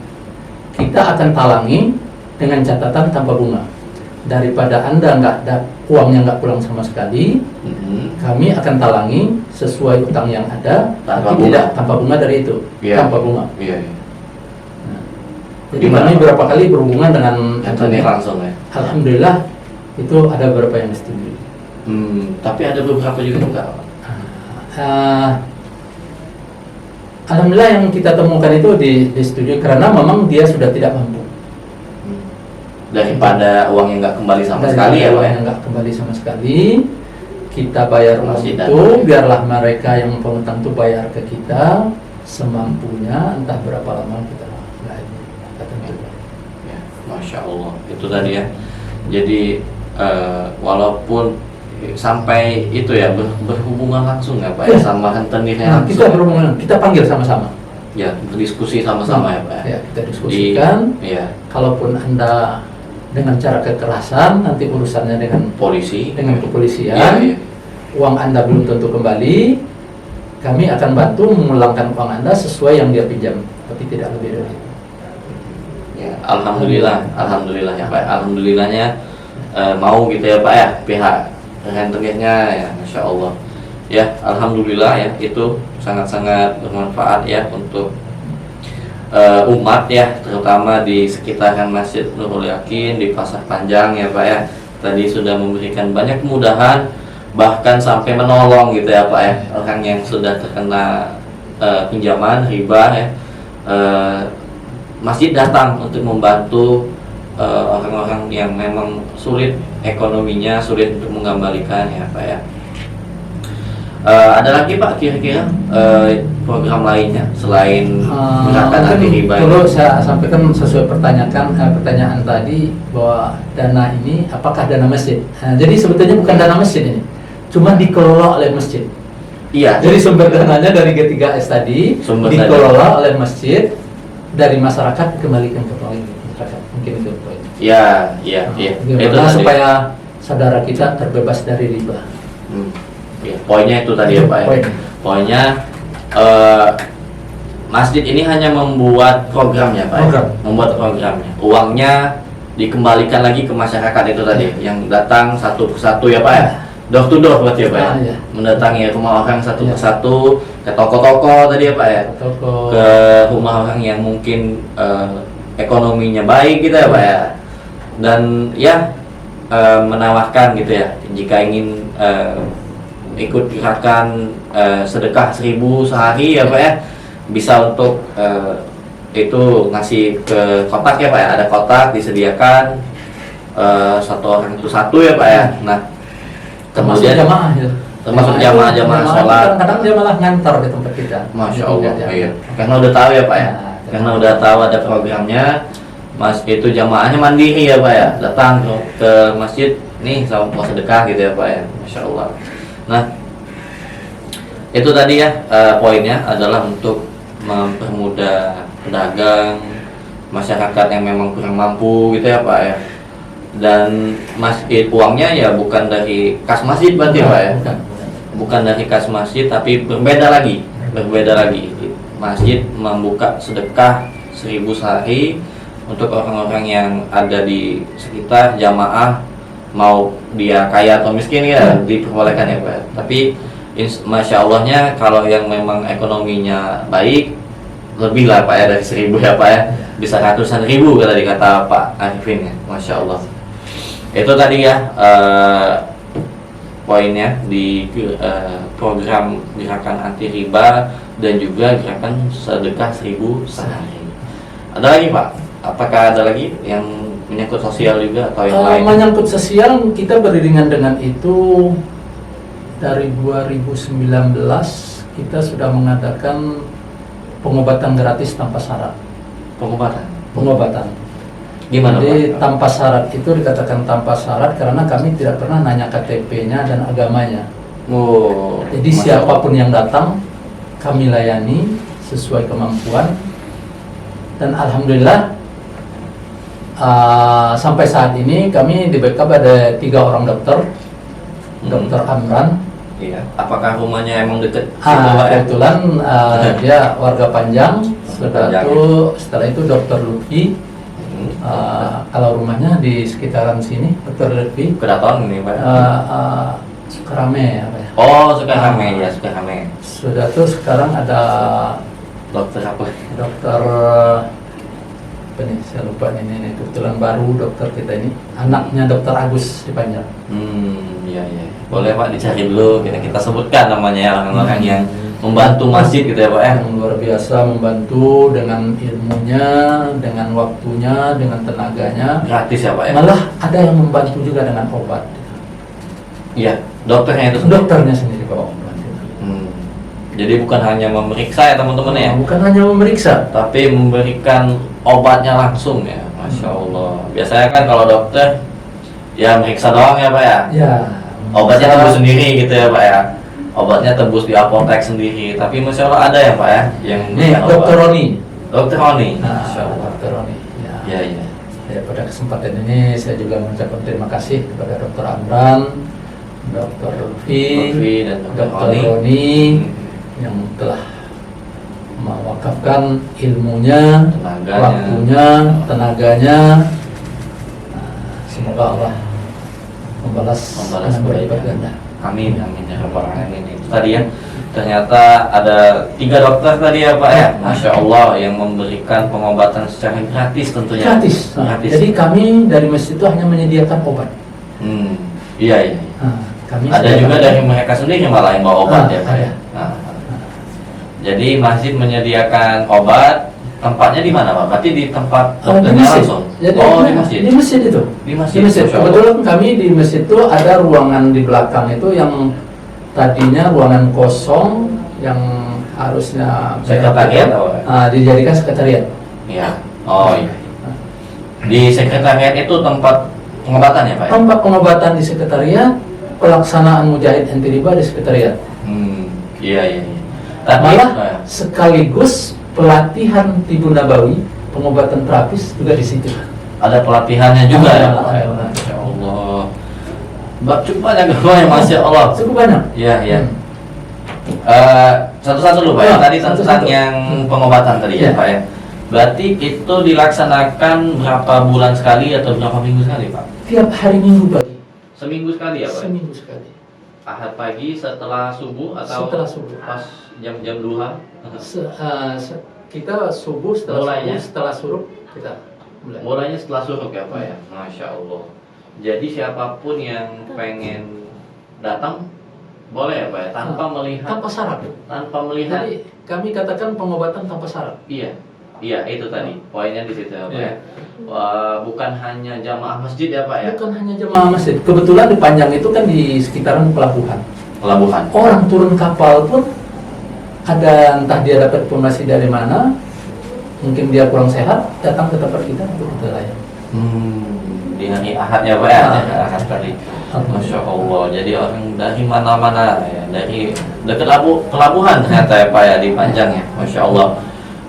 Speaker 1: kita akan talangi dengan catatan tanpa bunga. Daripada Anda uangnya nggak pulang sama sekali, kami akan talangi sesuai utang yang ada,
Speaker 2: Tanpa
Speaker 1: tapi
Speaker 2: bunga.
Speaker 1: tidak tanpa bunga dari itu,
Speaker 2: Iya.
Speaker 1: tanpa bunga.
Speaker 2: Iya. Iya.
Speaker 1: Jadi
Speaker 2: Gimana,
Speaker 1: kami
Speaker 2: Pak?
Speaker 1: berapa kali berhubungan dengan
Speaker 2: Rentenir langsung ya.
Speaker 1: Alhamdulillah itu ada beberapa yang setuju.
Speaker 2: Tapi ada beberapa juga enggak, Pak.
Speaker 1: Alhamdulillah yang kita temukan itu disetujui karena memang dia sudah tidak mampu.
Speaker 2: Daripada uangnya nggak kembali sama
Speaker 1: Dari
Speaker 2: sekali ya, Pak ya.
Speaker 1: yang nggak kembali sama sekali, kita bayar uang
Speaker 2: Masih
Speaker 1: itu,
Speaker 2: datang.
Speaker 1: biarlah mereka yang penghutang itu bayar ke kita semampunya, entah berapa lama kita tentukan.
Speaker 2: Ya, Masya Allah, itu tadi ya. Jadi walaupun sampai itu ya berhubungan langsung ya, Pak ya,
Speaker 1: Ya.
Speaker 2: sama rentenirnya
Speaker 1: Nah,
Speaker 2: langsung.
Speaker 1: kita berhubungan, kita panggil sama-sama.
Speaker 2: Ya, berdiskusi sama-sama ya, Pak ya.
Speaker 1: Ya, kita diskusikan.
Speaker 2: Iya,
Speaker 1: Kalaupun Anda dengan cara kekerasan, nanti urusannya dengan
Speaker 2: polisi.
Speaker 1: kepolisian.
Speaker 2: Iya, iya.
Speaker 1: Uang Anda belum tentu kembali, kami akan bantu memulangkan uang Anda sesuai yang dia pinjam, tapi tidak lebih dari itu.
Speaker 2: Ya, alhamdulillah ya, Pak. Alhamdulillahnya mau gitu ya, Pak ya, pihak rentenirnya ya, Masya Allah. Ya, alhamdulillah ya, itu sangat-sangat bermanfaat ya untuk umat ya, terutama di sekitaran Masjid Nurul Yakin di Pasar Panjang ya, Pak ya. Tadi sudah memberikan banyak kemudahan, bahkan sampai menolong gitu ya, Pak ya, orang yang sudah terkena pinjaman riba ya. Masjid datang untuk membantu orang-orang yang memang sulit ekonominya, sulit untuk mengembalikan ya, Pak ya. Ada lagi, Pak, kira-kira program lainnya selain gerakan anti riba?
Speaker 1: Perlu saya sampaikan sesuai pertanyaan tadi bahwa dana ini apakah dana masjid? Nah, jadi sebetulnya bukan dana masjid ini, cuma dikelola oleh masjid.
Speaker 2: Iya.
Speaker 1: Jadi sumber dananya dari G3S tadi
Speaker 2: Sumber
Speaker 1: dikelola oleh masjid, dari masyarakat dikembalikan ke masyarakat. Mungkin itu poin.
Speaker 2: Iya.
Speaker 1: Bagaimana supaya saudara kita terbebas dari riba.
Speaker 2: Ya, poinnya itu tadi ya, Pak ya. Poinnya masjid ini hanya membuat programnya, Pak.
Speaker 1: Program.
Speaker 2: Membuat programnya. Uangnya dikembalikan lagi ke masyarakat itu tadi, yang datang satu persatu ya, Pak ya. Door to door berarti ya, Pak ya.
Speaker 1: Iya.
Speaker 2: Mendatangi rumah orang satu
Speaker 1: Iya.
Speaker 2: persatu, ke toko-toko tadi ya, Pak ya.
Speaker 1: Toko.
Speaker 2: Ke rumah orang yang mungkin ekonominya baik gitu ya, Pak ya. Dan ya menawarkan gitu ya, jika ingin ikut gerakan sedekah 1000 sehari ya, Pak ya, bisa untuk itu ngasih ke kotak ya Pak ya, ada kotak disediakan satu orang itu satu ya Pak ya. Nah
Speaker 1: Termasuk
Speaker 2: kemudian
Speaker 1: jamaah ya.
Speaker 2: termasuk jamaah sholat.
Speaker 1: Kadang-kadang dia malah ngantar di tempat kita.
Speaker 2: Masya Allah,
Speaker 1: Ya.
Speaker 2: iya. Karena udah tahu ya Pak ya,
Speaker 1: Nah,
Speaker 2: karena udah tahu ada programnya, Mas itu jamaahnya mandiri ya Pak ya, datang ke masjid nih sama mau sedekah gitu ya Pak ya, Masya Allah. Nah itu tadi ya poinnya adalah untuk mempermudah pedagang, masyarakat yang memang kurang mampu gitu ya Pak ya. Dan masjid uangnya ya bukan dari kas masjid berarti ya Pak ya. Bukan dari kas masjid, tapi berbeda lagi. Masjid membuka sedekah 1.000 sehari untuk orang-orang yang ada di sekitar jamaah, mau dia kaya atau miskin ya diperbolehkan ya Pak. Tapi Masya Allahnya kalau yang memang ekonominya baik lebih lah Pak ya dari 1.000 ya Pak ya, bisa ratusan ribu tadi kata Pak Arifin ya, Masya Allah. Itu tadi ya poinnya di program gerakan anti riba dan juga gerakan sedekah 1.000 sehari. Ada lagi Pak? Apakah ada lagi yang menyangkut sosial juga atau yang lain?
Speaker 1: Menyangkut sosial, kita beriringan dengan itu dari 2019 kita sudah mengadakan pengobatan gratis tanpa syarat. Pengobatan.
Speaker 2: Gimana
Speaker 1: Jadi
Speaker 2: Pak?
Speaker 1: tanpa syarat itu dikatakan tanpa syarat karena kami tidak pernah nanya KTP-nya dan agamanya.
Speaker 2: Oh,
Speaker 1: Jadi
Speaker 2: Masya
Speaker 1: siapapun yang datang kami layani sesuai kemampuan, dan alhamdulillah sampai saat ini kami di backup ada 3 orang dokter, Dokter Amran.
Speaker 2: Iya. Apakah rumahnya emang deket situ Pak ya?
Speaker 1: Kebetulan dia warga Panjang.
Speaker 2: Panjang.
Speaker 1: Setelah itu Dokter Lutfi. Kalau rumahnya di sekitaran sini, Dokter Lutfi.
Speaker 2: Keraton ini Pak.
Speaker 1: Sukarame apa ya?
Speaker 2: Oh, Sukarame ya, Sukarame.
Speaker 1: Sudah tuh sekarang ada
Speaker 2: Dokter apa?
Speaker 1: Dokter apa nih? Saya lupa ini kebetulan baru dokter kita ini, anaknya Dokter Agus di Panjang.
Speaker 2: Iya. Boleh Pak dicari dulu, kita sebutkan namanya ya, orang-orang yang membantu masjid gitu ya Pak ya.
Speaker 1: Yang luar biasa membantu dengan ilmunya, dengan waktunya, dengan tenaganya.
Speaker 2: Gratis ya Pak ya.
Speaker 1: Malah ada yang membantu juga dengan obat.
Speaker 2: Iya, dokternya itu sendiri.
Speaker 1: Dokternya sendiri Pak membantu.
Speaker 2: Jadi bukan hanya memeriksa ya teman-teman ya,
Speaker 1: Bukan hanya memeriksa,
Speaker 2: tapi memberikan obatnya langsung ya, Masya Allah. Biasanya kan kalau dokter ya meriksa doang ya Pak ya.
Speaker 1: ya.
Speaker 2: Obatnya tembus sendiri gitu ya Pak ya. Obatnya tembus di apotek sendiri. Tapi Masya Allah ada ya Pak ya yang
Speaker 1: Nih,
Speaker 2: memberikan
Speaker 1: Dokter
Speaker 2: obat.
Speaker 1: Roni.
Speaker 2: Dokter Roni.
Speaker 1: Nah,
Speaker 2: Masya Allah.
Speaker 1: Dokter Roni. Ya.
Speaker 2: Iya.
Speaker 1: Ya, pada kesempatan ini saya juga mengucapkan terima kasih kepada Dokter Amran, Dokter Lutfi,
Speaker 2: dan
Speaker 1: Dokter Roni yang telah mewakafkan ilmunya,
Speaker 2: Tenaganya.
Speaker 1: waktunya, tenaganya. Nah, semoga Allah membalas dengan berlipat ganda.
Speaker 2: Amin ya rabbal alamin. Itu tadi ya, ternyata ada 3 dokter tadi ya Pak ya, Masya Allah, yang memberikan pengobatan secara gratis tentunya.
Speaker 1: Gratis. Nah, jadi kami dari masjid itu hanya menyediakan obat.
Speaker 2: Iya.
Speaker 1: Nah, kami
Speaker 2: Ada juga dari mereka sendiri malah yang bawa obat ya Pak
Speaker 1: ada.
Speaker 2: ya. Jadi masjid menyediakan obat. Tempatnya di mana Pak? Berarti di tempat
Speaker 1: di
Speaker 2: dokternya
Speaker 1: masjid.
Speaker 2: langsung?
Speaker 1: Jadi,
Speaker 2: Di masjid?
Speaker 1: Di masjid itu.
Speaker 2: Di masjid.
Speaker 1: Di masjid.
Speaker 2: Masya Allah.
Speaker 1: Kebetulan kami di masjid itu ada ruangan di belakang itu yang tadinya ruangan kosong yang harusnya
Speaker 2: Sekretariat atau apa?
Speaker 1: dijadikan sekretariat.
Speaker 2: Iya. Oh iya. Di sekretariat itu tempat pengobatan ya Pak ya?
Speaker 1: Tempat pengobatan di sekretariat, pelaksanaan mujahid anti riba di sekretariat.
Speaker 2: Iya. Tapi
Speaker 1: Malah sekaligus pelatihan tibu nabawi, pengobatan terapis juga di situ.
Speaker 2: ada pelatihannya juga ya Pak.
Speaker 1: Alhamdulillah.
Speaker 2: Masya Allah. Cukup banyak ya Masya Allah.
Speaker 1: Cukup banyak.
Speaker 2: Iya. Satu-satu dulu Pak ya. Tadi tentang
Speaker 1: Satu-satu.
Speaker 2: yang pengobatan tadi ya
Speaker 1: Iya.
Speaker 2: Pak ya. Berarti itu dilaksanakan berapa bulan sekali atau berapa minggu sekali Pak?
Speaker 1: Tiap hari Minggu pagi.
Speaker 2: Seminggu sekali ya Pak?
Speaker 1: Seminggu sekali.
Speaker 2: Ahad pagi setelah subuh atau
Speaker 1: Setelah subuh.
Speaker 2: pas jam-jam duha?
Speaker 1: Kita subuh setelah
Speaker 2: Mulainya?
Speaker 1: subuh, setelah suruh kita mulai.
Speaker 2: Mulainya setelah suruh ya Pak ya? Masya Allah. Jadi siapapun yang pengen datang boleh ya Pak ya? Tanpa melihat,
Speaker 1: Tanpa syarat.
Speaker 2: tanpa melihat.
Speaker 1: Jadi kami katakan pengobatan tanpa syarat.
Speaker 2: Iya. Iya, itu tadi poinnya di situ ya Pak
Speaker 1: Iya.
Speaker 2: ya. Bukan hanya jamaah masjid ya Pak ya.
Speaker 1: Bukan hanya jemaah masjid. Kebetulan di Panjang itu kan di sekitaran pelabuhan.
Speaker 2: Pelabuhan.
Speaker 1: Orang turun kapal pun ada, entah dia dapat informasi dari mana, mungkin dia kurang sehat, datang ke tempat kita untuk kita layani.
Speaker 2: Di hari Ahad ya Pak ya.
Speaker 1: Ah.
Speaker 2: Hari Ahad tadi. Masya Allah. Jadi orang dari mana-mana ya, dari dekat pelabuhan ternyata ya Pak ya di Panjang ya. Masya Allah.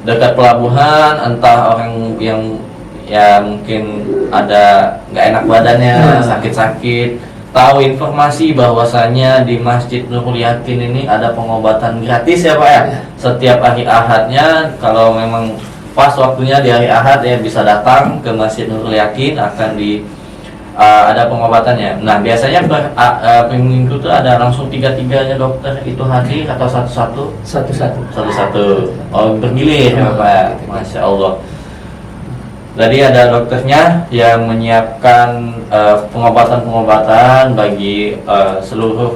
Speaker 2: Dekat pelabuhan, entah orang yang ya mungkin ada nggak enak badannya, sakit-sakit, tahu informasi bahwasanya di Masjid Nurul Yakin ini ada pengobatan gratis ya Pak ya. Setiap hari Ahadnya, kalau memang pas waktunya di hari Ahad ya bisa datang ke Masjid Nurul Yakin, akan ada pengobatannya. Nah biasanya per minggu itu ada langsung 3-3-nya dokter itu hadir atau satu-satu? Satu-satu. Oh bergilir ya Pak. Masya Allah. Jadi ada dokternya yang menyiapkan pengobatan-pengobatan bagi seluruh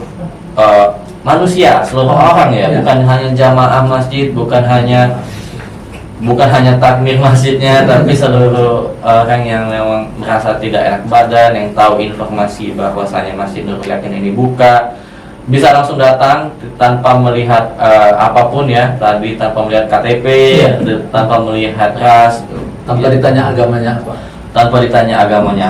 Speaker 2: manusia, seluruh orang ya, bukan hanya jamaah masjid, bukan hanya takmir masjidnya, tapi seluruh orang yang memang merasa tidak enak badan, yang tahu informasi bahwasanya Masjid Nurul Yakin ini buka, bisa langsung datang tanpa melihat apapun ya, tadi tanpa melihat KTP, tanpa melihat ras,
Speaker 1: Tanpa ditanya agamanya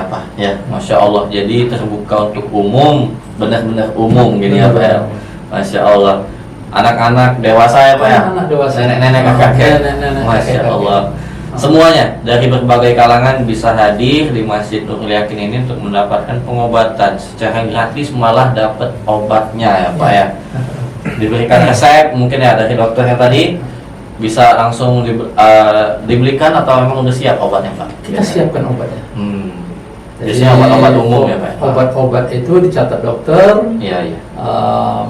Speaker 1: apa.
Speaker 2: Ya, Masya Allah. Jadi terbuka untuk umum, benar-benar umum gini ya Pak ya. Masya Allah. Anak-anak dewasa ya Pak ya.
Speaker 1: Anak dewasa.
Speaker 2: Nenek-nenek, kakek.
Speaker 1: Nenek-nenek,
Speaker 2: Masya
Speaker 1: kakek.
Speaker 2: Allah. Semuanya dari berbagai kalangan bisa hadir di Masjid Nurul Yakin ini untuk mendapatkan pengobatan secara gratis, malah dapat obatnya ya Pak ya. Diberikan resep mungkin ya dari dokternya tadi, bisa langsung dibelikan atau memang udah siap obatnya Pak?
Speaker 1: Kita siapkan obatnya.
Speaker 2: Biasanya obat-obat umum ya Pak?
Speaker 1: Obat-obat itu dicatat dokter.
Speaker 2: Iya.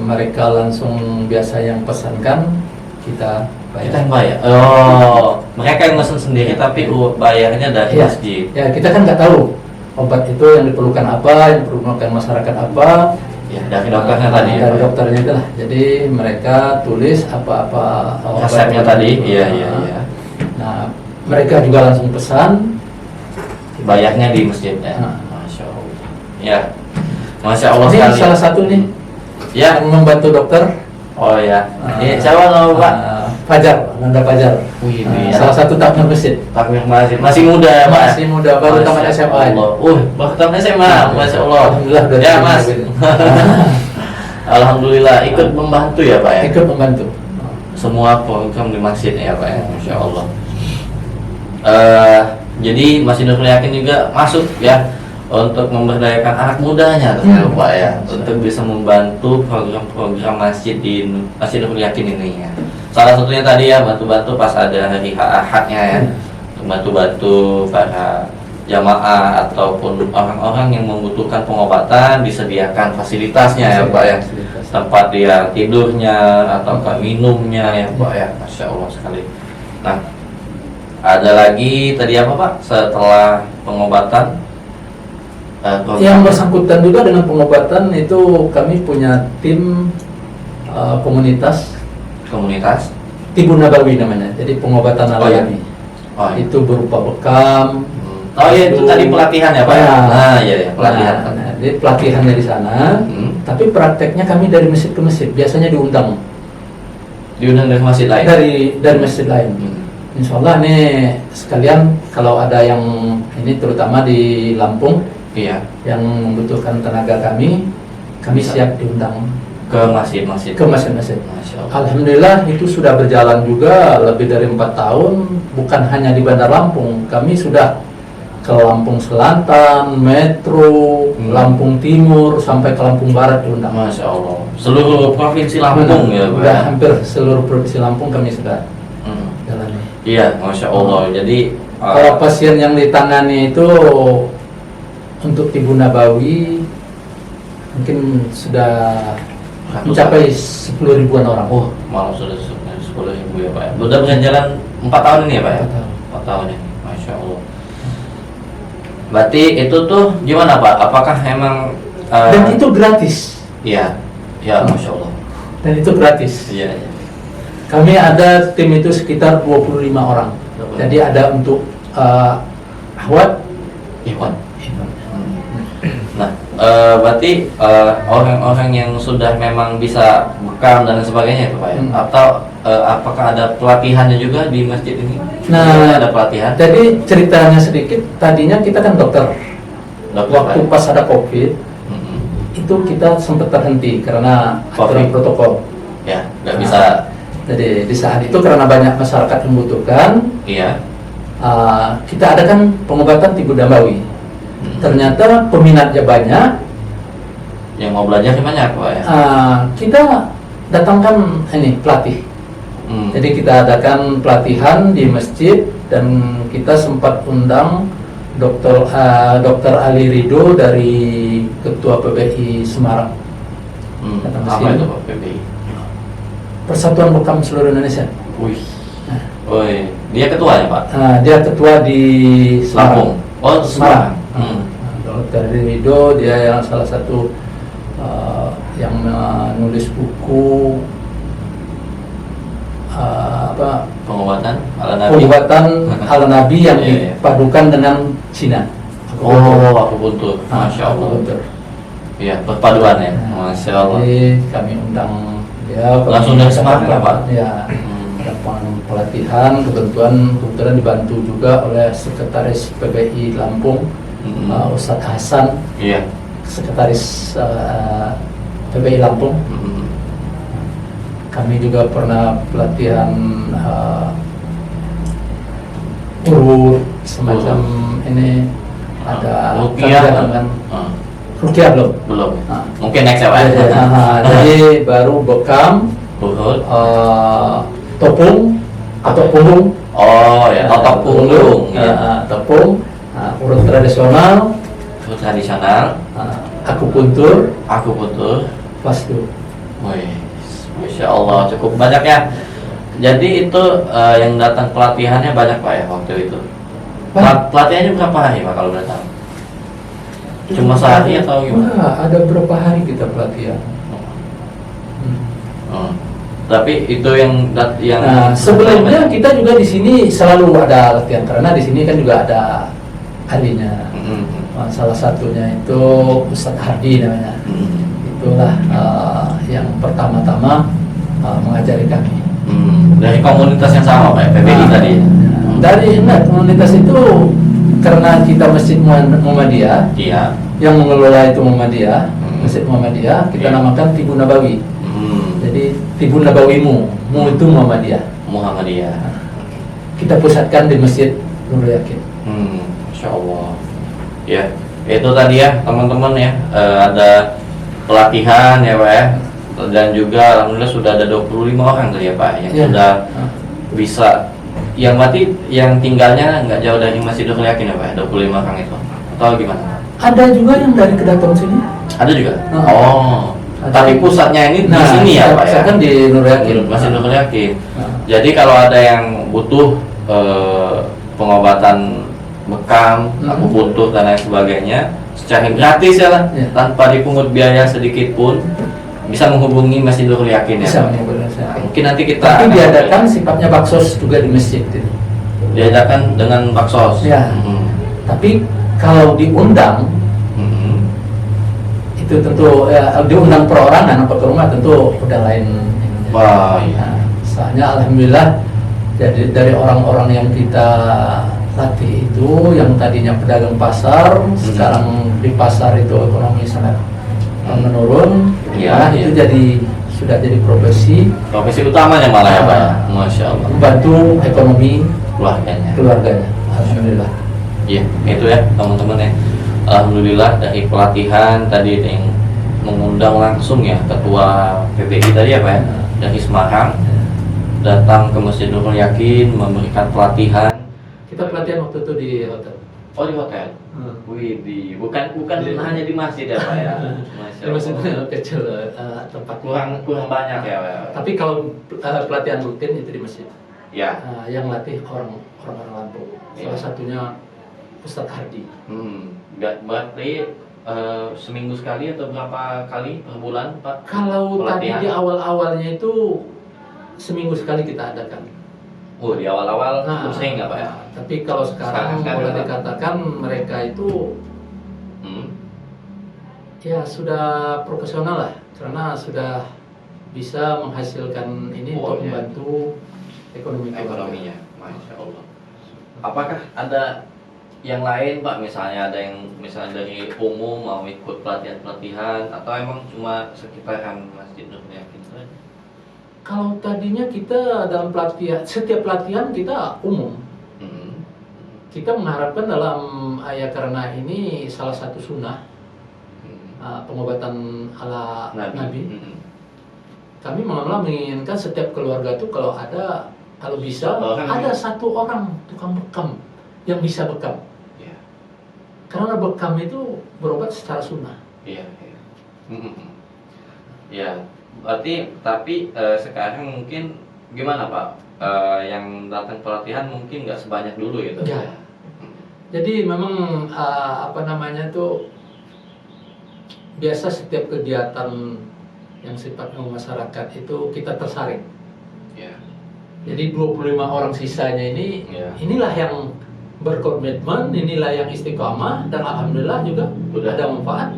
Speaker 1: Mereka langsung biasa yang pesankan, kita bayar.
Speaker 2: Kita yang bayar. Oh, mereka yang mesen sendiri tapi bayarnya dari
Speaker 1: Iya.
Speaker 2: masjid.
Speaker 1: Ya, kita kan nggak tahu obat itu yang diperlukan apa, yang diperlukan masyarakat apa.
Speaker 2: Ya, dari dokternya tadi. ya,
Speaker 1: Dari
Speaker 2: Pak?
Speaker 1: dokternya itu lah. Jadi mereka tulis apa-apa
Speaker 2: Resepnya
Speaker 1: obat-obat
Speaker 2: tadi.
Speaker 1: itu.
Speaker 2: Iya.
Speaker 1: Nah, mereka juga langsung pesan.
Speaker 2: Bayarnya di masjidnya.
Speaker 1: Nah.
Speaker 2: Masya Allah. Ya, Masya Allah
Speaker 1: Ini
Speaker 2: sekali.
Speaker 1: salah satu nih
Speaker 2: Ya.
Speaker 1: yang membantu dokter.
Speaker 2: Oh ya. Ini siapa nama Pak?
Speaker 1: Fajar, Nanda Fajar.
Speaker 2: Wih,
Speaker 1: Salah satu takmir masjid.
Speaker 2: takmir masjid. Masih muda ya Pak?
Speaker 1: Masih muda, baru tamat
Speaker 2: Masya
Speaker 1: SMA.
Speaker 2: Allah. Baru tamat SMA. Masya Allah.
Speaker 1: Alhamdulillah, udah
Speaker 2: Ya
Speaker 1: terima
Speaker 2: Mas.
Speaker 1: gitu.
Speaker 2: Alhamdulillah ikut membantu ya Pak ya.
Speaker 1: Ikut membantu.
Speaker 2: Semua program di masjid ya Pak ya. Masya Allah. Jadi Masjid Nurul Yakin juga masuk ya untuk memberdayakan anak mudanya Pak ya, untuk bisa membantu program-program masjid di Masjid Nurul Yakin ini ya. Salah satunya tadi ya bantu-bantu pas ada hari Ahadnya ya, untuk bantu-bantu para jamaah ataupun orang-orang yang membutuhkan pengobatan, disediakan fasilitasnya ya Pak ya, tempat dia tidurnya atau minumnya ya Pak ya. Masya Allah sekali. Nah, ada lagi tadi apa Pak setelah pengobatan?
Speaker 1: Yang bersangkutan juga dengan pengobatan itu, kami punya tim komunitas Tibun Nabawi namanya. Jadi pengobatan alami.
Speaker 2: Oh, iya.
Speaker 1: Itu berupa bekam.
Speaker 2: Oh iya, itu tadi pelatihan ya Pak ya? Nah iya pelatihan.
Speaker 1: Nah, jadi pelatihannya di sana. Tapi prakteknya kami dari masjid ke masjid. Biasanya diundang
Speaker 2: Diundang dari masjid lain?
Speaker 1: dari masjid lain. Insya Allah nih sekalian, kalau ada yang ini terutama di Lampung,
Speaker 2: Iya.
Speaker 1: yang membutuhkan tenaga kami siap diundang
Speaker 2: Ke masjid-masjid.
Speaker 1: ke masjid-masjid.
Speaker 2: Masya Allah.
Speaker 1: Alhamdulillah itu sudah berjalan juga lebih dari 4 tahun. Bukan hanya di Bandar Lampung, kami sudah ke Lampung Selatan, Metro, Lampung Timur, sampai ke Lampung Barat diundang.
Speaker 2: Masya Allah. Seluruh provinsi Lampung ya Pak?
Speaker 1: Sudah hampir seluruh provinsi Lampung kami sudah jalani.
Speaker 2: Iya, Masya Allah. Jadi
Speaker 1: Kalau pasien yang ditangani itu untuk Ibu Nabawi mungkin sudah mencapai 10 ribuan orang.
Speaker 2: Oh, malah sudah 10.000 ya Pak ya. Sudah berjalan 4 tahun ini ya Pak ya? 4 tahun ini, Masya Allah. Berarti itu tuh gimana Pak? Apakah emang
Speaker 1: Dan itu gratis.
Speaker 2: Iya, ya Masya Allah.
Speaker 1: Dan itu gratis.
Speaker 2: Iya.
Speaker 1: Kami ada tim itu sekitar 25 orang. Jadi ada untuk ahwat,
Speaker 2: Ikhwan. Nah, berarti orang-orang yang sudah memang bisa bekam dan sebagainya itu Pak ya? Atau apakah ada pelatihannya juga di masjid ini?
Speaker 1: Nah,
Speaker 2: ada pelatihan?
Speaker 1: Jadi ceritanya sedikit, tadinya kita kan dokter. Waktu
Speaker 2: Pak?
Speaker 1: pas ada COVID, itu kita sempat terhenti karena aturan protokol.
Speaker 2: Ya, nggak bisa.
Speaker 1: Jadi di saat itu karena banyak masyarakat yang membutuhkan,
Speaker 2: Iya.
Speaker 1: kita adakan pengobatan tibu dambawi. Ternyata peminatnya banyak.
Speaker 2: Yang mau belajar banyak Pak ya?
Speaker 1: Kita datangkan ini pelatih. Jadi kita adakan pelatihan di masjid dan kita sempat undang Dokter Ali Ridho dari Ketua PBI Semarang. Datang ke
Speaker 2: Apa
Speaker 1: sini.
Speaker 2: itu Pak PBI?
Speaker 1: Persatuan Bekam Seluruh Indonesia.
Speaker 2: Wih. Woi, dia ketuanya Pak?
Speaker 1: Dia ketua di
Speaker 2: Lampung.
Speaker 1: Semarang.
Speaker 2: Oh, Semarang.
Speaker 1: Dokter Ali Ridho dia yang salah satu yang menulis buku
Speaker 2: Pengobatan ala Nabi.
Speaker 1: pengobatan ala Nabi yang
Speaker 2: Iya, iya.
Speaker 1: dipadukan dengan Cina.
Speaker 2: Aku buntut. Masya Allah.
Speaker 1: Akupunktur.
Speaker 2: Iya, perpaduan ya. Masya Allah.
Speaker 1: Jadi kami undang dia.
Speaker 2: Langsung dari Semarang ya, Pak?
Speaker 1: Ya. Dapat pelatihan, kebetulan dibantu juga oleh Sekretaris PBI Lampung, Ustadz Hasan,
Speaker 2: Iya.
Speaker 1: Sekretaris PBI Lampung. Kami juga pernah pelatihan urut semacam ini ada
Speaker 2: Rukiah
Speaker 1: kajian kan Rukiah belum.
Speaker 2: Mungkin next ya Pak.
Speaker 1: Jadi baru bekam,
Speaker 2: Urut.
Speaker 1: topung atau punggung.
Speaker 2: Oh ya, totok punggung. Ya.
Speaker 1: Tepung, urut tradisional,
Speaker 2: Urut tradisional.
Speaker 1: akupuntur,
Speaker 2: Pastu. Wih, Masya Allah, cukup banyak ya. Jadi itu yang datang pelatihannya banyak Pak ya waktu itu. Pelatihannya berapa hari Pak kalau boleh tahu? Cuma sehari atau gimana?
Speaker 1: Enggak, ada berapa hari kita pelatihan.
Speaker 2: Tapi itu yang
Speaker 1: sebelumnya kita juga di sini selalu ada latihan karena di sini kan juga ada ahlinya. Salah satunya itu Ustadz Hardi namanya. Itulah yang pertama-tama mengajari kami.
Speaker 2: Dari komunitas yang sama Pak, PBI tadi.
Speaker 1: Dari komunitas itu karena kita Masjid Muhammadiyah,
Speaker 2: Iya.
Speaker 1: yang mengelola itu Muhammadiyah, Masjid Muhammadiyah, kita namakan Tibu Nabawi. Jadi Tibu Nabawimu, mu itu Muhammadiyah. Kita pusatkan di Masjid Nurul Yakin.
Speaker 2: Masya Allah. Ya, itu tadi ya teman-teman ya, ada pelatihan ya Pak ya, dan juga alhamdulillah sudah ada 25 orang tadi ya Pak yang sudah bisa, yang berarti yang tinggalnya nggak jauh dari Masjid Nurul Yakin ya Pak, 25 orang itu atau gimana?
Speaker 1: Ada juga yang dari Kedaton sini.
Speaker 2: Ada juga.
Speaker 1: Ada.
Speaker 2: Tapi pusatnya ini di sini ya Pak ya.
Speaker 1: Kan di Nurul Yakin.
Speaker 2: Masjid Nurul Yakin. Jadi kalau ada yang butuh pengobatan bekam, akupuntur dan lain sebagainya secara gratis ya lah, tanpa dipungut biaya sedikit pun, bisa menghubungi Masjid Nurul Yakin ya.
Speaker 1: Bisa
Speaker 2: Pak?
Speaker 1: menghubungi.
Speaker 2: Mungkin nanti kita
Speaker 1: Tapi diadakan sifatnya baksos juga di masjid itu.
Speaker 2: Diadakan dengan baksos.
Speaker 1: Ya. Tapi kalau diundang itu tentu diundang perorangan atau ke rumah tentu udah lain.
Speaker 2: Wah, iya.
Speaker 1: Soalnya alhamdulillah jadi dari orang-orang yang kita latih itu yang tadinya pedagang pasar, sekarang di pasar itu ekonomi sangat menurun, itu jadi sudah jadi profesi
Speaker 2: utamanya malah ya Pak. Masya Allah.
Speaker 1: membantu ekonomi
Speaker 2: keluarganya.
Speaker 1: Alhamdulillah.
Speaker 2: Iya, itu ya teman-teman ya. Alhamdulillah dari pelatihan tadi yang mengundang langsung ya Ketua PBI tadi ya Pak ya, dari Semarang datang ke Masjid Nurul Yakin memberikan pelatihan.
Speaker 1: Kita pelatihan waktu itu di hotel.
Speaker 2: Oh, di hotel. Wih, bukan hanya di masjid ya Pak ya. Masya Allah.
Speaker 1: Kecil tempat
Speaker 2: Kurang banyak ya Pak.
Speaker 1: Tapi kalau pelatihan rutin itu di masjid.
Speaker 2: Ya.
Speaker 1: Yang latih orang-orang Lampung. Salah satunya Ustadz Hardi.
Speaker 2: Berarti seminggu sekali atau berapa kali per bulan Pak?
Speaker 1: Kalau
Speaker 2: pelatihan?
Speaker 1: tadi di awal-awalnya itu seminggu sekali kita adakan.
Speaker 2: Oh, di awal-awal
Speaker 1: Nah,
Speaker 2: cukup sering nggak Pak ya?
Speaker 1: tapi kalau sekarang
Speaker 2: Sekarang
Speaker 1: boleh
Speaker 2: Pak.
Speaker 1: dikatakan mereka itu
Speaker 2: Hmm.
Speaker 1: ya sudah profesional lah, karena sudah bisa menghasilkan ini
Speaker 2: Oh,
Speaker 1: untuk
Speaker 2: iya.
Speaker 1: membantu ekonomi keluarga.
Speaker 2: Ekonominya, masya Allah. Apakah ada yang lain Pak? Misalnya ada yang misalnya dari umum mau ikut pelatihan-pelatihan atau emang cuma sekitaran Masjid Nur Yakin saja?
Speaker 1: Kalau tadinya kita dalam pelatihan, setiap pelatihan kita umum.
Speaker 2: Hmm.
Speaker 1: Kita mengharapkan dalam ayat karena ini salah satu sunnah pengobatan ala Nabi.
Speaker 2: Hmm.
Speaker 1: Kami malah menginginkan setiap keluarga itu kalau bisa ada satu orang tukang bekam yang bisa bekam.
Speaker 2: Ya.
Speaker 1: Karena bekam itu berobat secara sunnah.
Speaker 2: Iya. Iya. Ya, berarti tapi sekarang mungkin gimana Pak? Yang datang pelatihan mungkin nggak sebanyak dulu gitu.
Speaker 1: Ya. Jadi memang biasa setiap kegiatan yang sifatnya masyarakat itu kita tersaring.
Speaker 2: Ya.
Speaker 1: Jadi 25 orang sisanya ini,
Speaker 2: Ya.
Speaker 1: inilah yang berkomitmen, inilah yang istiqamah, dan alhamdulillah juga
Speaker 2: Udah.
Speaker 1: ada manfaat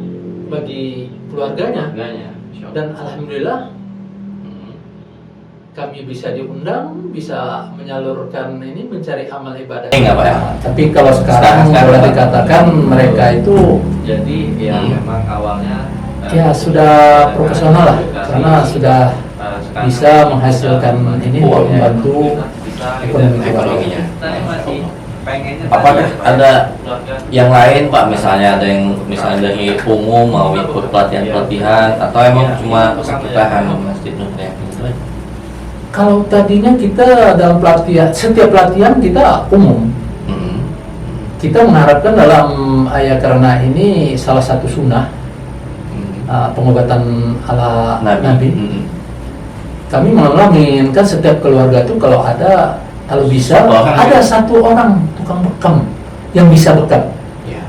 Speaker 1: bagi keluarganya.
Speaker 2: Harganya, insya Allah.
Speaker 1: Dan alhamdulillah
Speaker 2: Hmm.
Speaker 1: kami bisa diundang, bisa menyalurkan ini, mencari amal ibadah.
Speaker 2: Nggak Pak ya?
Speaker 1: Tapi kalau sekarang boleh
Speaker 2: Pak.
Speaker 1: dikatakan mereka itu
Speaker 2: Jadi ya memang awalnya
Speaker 1: ya sudah profesional lah, karena sudah bisa menghasilkan ini untuk membantu ekonomi
Speaker 2: ekonominya.
Speaker 1: keluarga.
Speaker 2: Apakah ada yang lain Pak? Misalnya ada yang misalnya dari umum mau ikut pelatihan-pelatihan atau emang cuma sekitaran Masjid Nur Yakin saja?
Speaker 1: Kalau tadinya kita dalam pelatihan, setiap pelatihan kita umum.
Speaker 2: Hmm.
Speaker 1: Kita mengharapkan dalam ayat karena ini salah satu sunnah pengobatan ala Nabi.
Speaker 2: Hmm.
Speaker 1: Kami malah menginginkan setiap keluarga itu kalau bisa ada satu orang tukang bekam yang bisa bekam.
Speaker 2: Ya.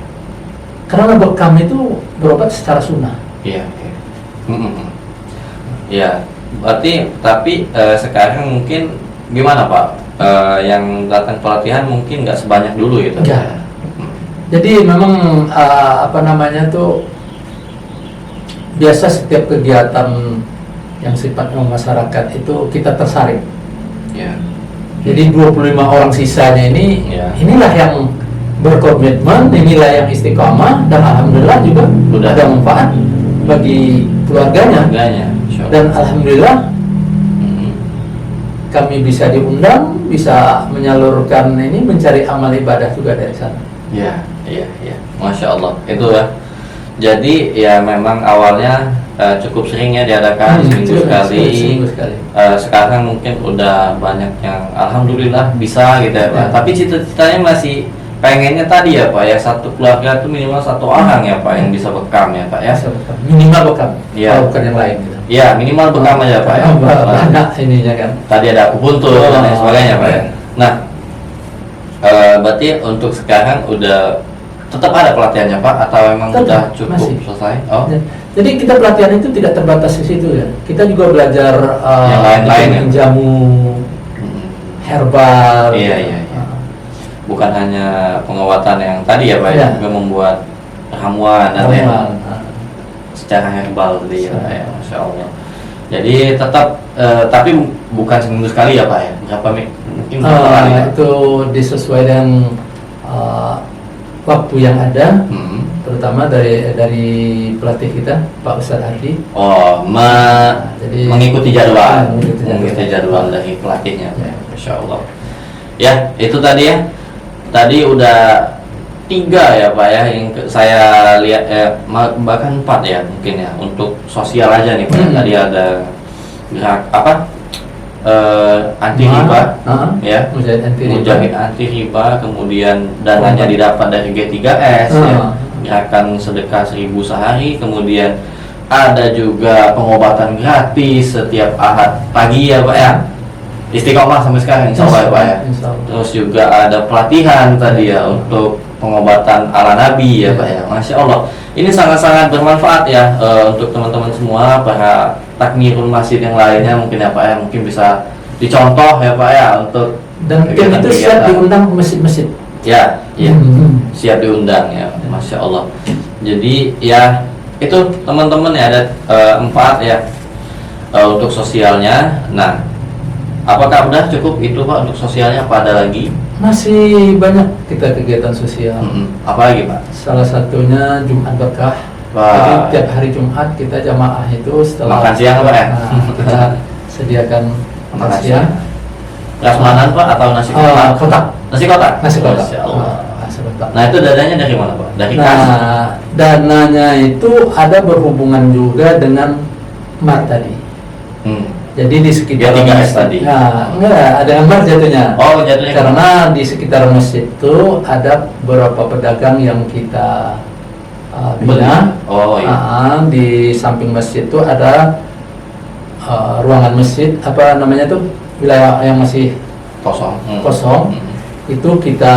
Speaker 1: Karena bekam itu berobat secara sunnah.
Speaker 2: Iya. Ya, berarti tapi sekarang mungkin gimana Pak? Yang datang pelatihan mungkin nggak sebanyak dulu gitu.
Speaker 1: Ya. Jadi memang biasa setiap kegiatan yang sifatnya masyarakat itu kita tersaring.
Speaker 2: Ya.
Speaker 1: Jadi 25 orang sisanya ini,
Speaker 2: Ya.
Speaker 1: inilah yang berkomitmen, inilah yang istiqamah, dan alhamdulillah juga
Speaker 2: Udah.
Speaker 1: ada manfaat bagi keluarganya.
Speaker 2: Harganya, insya Allah.
Speaker 1: Dan alhamdulillah
Speaker 2: Hmm.
Speaker 1: kami bisa diundang, bisa menyalurkan ini, mencari amal ibadah juga dari sana.
Speaker 2: Iya, masya Allah. Itu ya. Jadi ya memang awalnya cukup seringnya diadakan seminggu sekali.
Speaker 1: Seminggu sekali.
Speaker 2: Sekarang mungkin udah banyak yang alhamdulillah bisa gitu ya Pak.
Speaker 1: Ya.
Speaker 2: Tapi cita-citanya masih pengennya tadi ya Pak ya, satu keluarga itu minimal satu orang ya Pak yang bisa bekam ya Pak ya.
Speaker 1: Bisa bekam. Minimal bekam,
Speaker 2: Iya.
Speaker 1: kalau bukan yang lain gitu.
Speaker 2: Iya, minimal bekam aja Pak ya.
Speaker 1: Banyak ininya kan.
Speaker 2: Tadi ada akupuntur dan lain sebagainya Pak ya. Nah, berarti untuk sekarang udah tetap ada pelatihannya Pak atau memang
Speaker 1: Tetap,
Speaker 2: udah cukup
Speaker 1: masih.
Speaker 2: selesai? Oh,
Speaker 1: Ya. Jadi kita pelatihan itu tidak terbatas di situ ya. Kita juga belajar
Speaker 2: Yang lain-lain ya?
Speaker 1: jamu herbal.
Speaker 2: Iya, iya. Bukan hanya pengobatan yang tadi ya Pak ya,
Speaker 1: Ya.
Speaker 2: juga membuat ramuan dan yang
Speaker 1: Ramuan.
Speaker 2: secara herbal tadi ya,
Speaker 1: Secara
Speaker 2: ya, Masya Allah. Jadi tetap tapi bukan seminggu sekali ya Pak ya, mungkin berapa kali Pak?
Speaker 1: Itu disesuaikan waktu yang ada,
Speaker 2: Hmm.
Speaker 1: terutama dari pelatih kita Pak Ustadz Ardi.
Speaker 2: Oh,
Speaker 1: Jadi
Speaker 2: mengikuti jadwal,
Speaker 1: mengikuti
Speaker 2: jadwal dari pelatihnya,
Speaker 1: Ya.
Speaker 2: Masya Allah. Ya, itu tadi ya. Tadi udah 3 ya Pak ya, yang saya lihat bahkan 4 ya mungkin ya untuk sosial aja nih Pak. Tadi ada gerak anti riba, ya,
Speaker 1: Mujahid anti riba.
Speaker 2: Mujahid anti riba, kemudian dananya didapat dari G3S, ya, gerakan sedekah 1000 sehari, kemudian ada juga pengobatan gratis setiap Ahad pagi ya Pak ya, istiqomah sampai sekarang insya Allah ya Pak ya.
Speaker 1: Insya Allah.
Speaker 2: Terus juga ada pelatihan tadi ya untuk pengobatan ala Nabi ya Pak ya. Masya Allah, ini sangat-sangat bermanfaat ya untuk teman-teman semua, para takmirul masjid yang lainnya mungkin ya Pak ya, mungkin bisa dicontoh ya Pak ya untuk
Speaker 1: Dan tim itu siap diundang ke masjid-masjid.
Speaker 2: Ya, ya. Siap diundang ya, Masya Allah. Jadi ya itu teman-teman ya ada 4 ya untuk sosialnya. Nah, apakah udah cukup itu Pak untuk sosialnya? Apa ada lagi?
Speaker 1: Masih banyak kita kegiatan sosial.
Speaker 2: Apa lagi Pak?
Speaker 1: Salah satunya Jumat Berkah.
Speaker 2: Wah.
Speaker 1: Jadi tiap hari Jumat kita jamaah itu setelah
Speaker 2: Makan siang Pak ya?
Speaker 1: kita sediakan makan
Speaker 2: Makan
Speaker 1: siang.
Speaker 2: Prasmanan Pak atau nasi kotak?
Speaker 1: Kotak.
Speaker 2: Nasi kotak?
Speaker 1: Nasi kotak.
Speaker 2: Masya Allah.
Speaker 1: Nasi kotak.
Speaker 2: Nah itu dananya dari mana Pak? Dari kas?
Speaker 1: Nah, dananya itu ada berhubungan juga dengan MAR tadi. Jadi di sekitar
Speaker 2: Ya, 3S tadi.
Speaker 1: Nah, enggak, ada MAR jatuhnya.
Speaker 2: Oh jatuhnya
Speaker 1: Karena di sekitar masjid itu ada beberapa pedagang yang kita bina.
Speaker 2: Oh iya.
Speaker 1: Di samping masjid itu ada ruangan masjid, apa namanya tuh, wilayah yang masih
Speaker 2: Kosong.
Speaker 1: kosong. Itu kita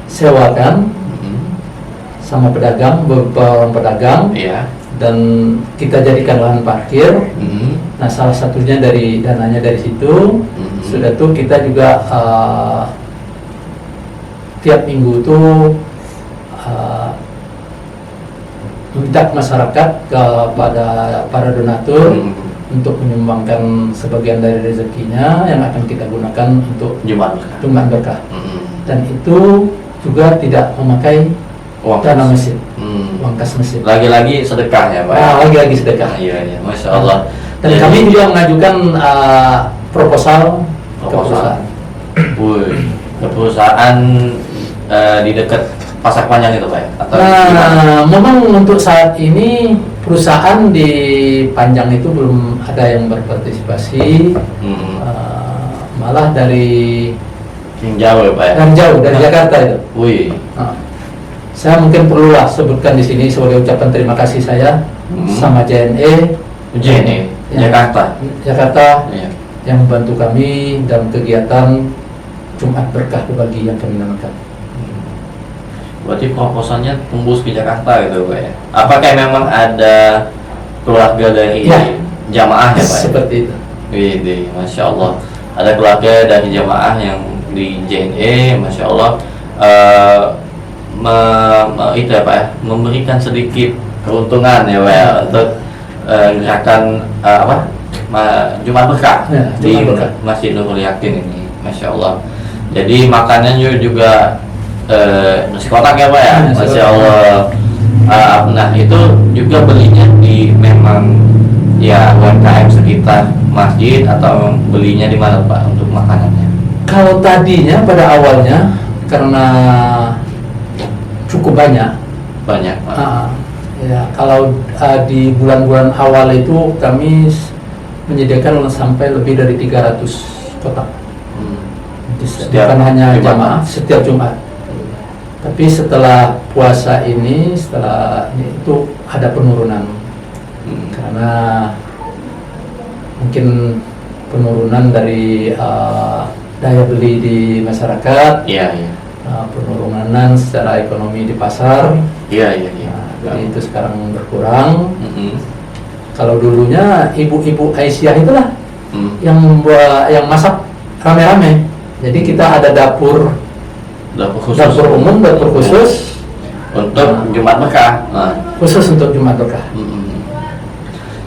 Speaker 1: sewakan sama pedagang, beberapa orang pedagang,
Speaker 2: Iya.
Speaker 1: dan kita jadikan lahan parkir. Nah, salah satunya dari dananya dari situ. Sudah tuh kita juga tiap minggu tuh minta masyarakat kepada para donatur untuk menyumbangkan sebagian dari rezekinya yang akan kita gunakan untuk
Speaker 2: Jumat.
Speaker 1: Jumat Berkah. Dan itu juga tidak memakai
Speaker 2: Uang
Speaker 1: dana
Speaker 2: kas.
Speaker 1: masjid, uang kas masjid.
Speaker 2: Lagi-lagi sedekah ya Pak?
Speaker 1: Lagi-lagi sedekah.
Speaker 2: Iya, iya, Masya Allah.
Speaker 1: Dan
Speaker 2: Jadi-
Speaker 1: kami juga mengajukan proposal ke
Speaker 2: Proposal.
Speaker 1: perusahaan.
Speaker 2: Wih, ke perusahaan di dekat Pasar Panjang itu Pak ya? Atau gimana?
Speaker 1: Nah, memang untuk saat ini perusahaan di Panjang itu belum ada yang berpartisipasi. Malah dari
Speaker 2: Yang jauh ya Pak ya?
Speaker 1: jauh dari Jakarta itu.
Speaker 2: Wih,
Speaker 1: Nah, saya mungkin perlulah sebutkan di sini sebagai ucapan terima kasih saya sama JNE
Speaker 2: JNE,
Speaker 1: Ya. Jakarta
Speaker 2: Iya.
Speaker 1: yang membantu kami dalam kegiatan Jumat Berkah Berbagi yang kami namakan.
Speaker 2: Berarti proposalnya tembus ke Jakarta gitu Pak ya? Apakah memang ada keluarga dari
Speaker 1: Ya.
Speaker 2: jamaah ya Pak ya?
Speaker 1: Seperti itu.
Speaker 2: Wih, Masya Allah. Ada keluarga dari jamaah yang di JNE, Masya Allah, itu ya Pak ya, memberikan sedikit keuntungan ya Pak ya, untuk gerakan Jumat Berkah
Speaker 1: Ya,
Speaker 2: di
Speaker 1: Jumat Berkah.
Speaker 2: Masjid Nurul Yakin ini, Masya Allah. Jadi makanannya juga nasi kotak ya Pak ya,
Speaker 1: Nasi
Speaker 2: Masya
Speaker 1: kotak.
Speaker 2: Allah. Nah itu juga belinya di memang ya UMKM sekitar masjid atau belinya di mana Pak untuk makanannya?
Speaker 1: Kalau tadinya pada awalnya karena cukup banyak.
Speaker 2: Banyak Pak.
Speaker 1: Ya, kalau di bulan-bulan awal itu kami menyediakan sampai lebih dari 300 kotak.
Speaker 2: Setiap
Speaker 1: Bukan hanya
Speaker 2: Jumat.
Speaker 1: jamaah, setiap Jumat. Tapi setelah puasa ini, itu ada penurunan. Karena mungkin penurunan dari daya beli di masyarakat,
Speaker 2: Iya, iya.
Speaker 1: penurunan secara ekonomi di pasar.
Speaker 2: Iya, iya, iya.
Speaker 1: Nah, jadi itu sekarang berkurang.
Speaker 2: Mm-mm.
Speaker 1: Kalau dulunya ibu-ibu Aisyah itulah
Speaker 2: Mm.
Speaker 1: yang masak rame-rame. Jadi kita ada dapur
Speaker 2: Dapur
Speaker 1: umum, dapur khusus
Speaker 2: untuk Jumat Berkah. Nah.
Speaker 1: khusus untuk Jumat Berkah.
Speaker 2: Mm-mm.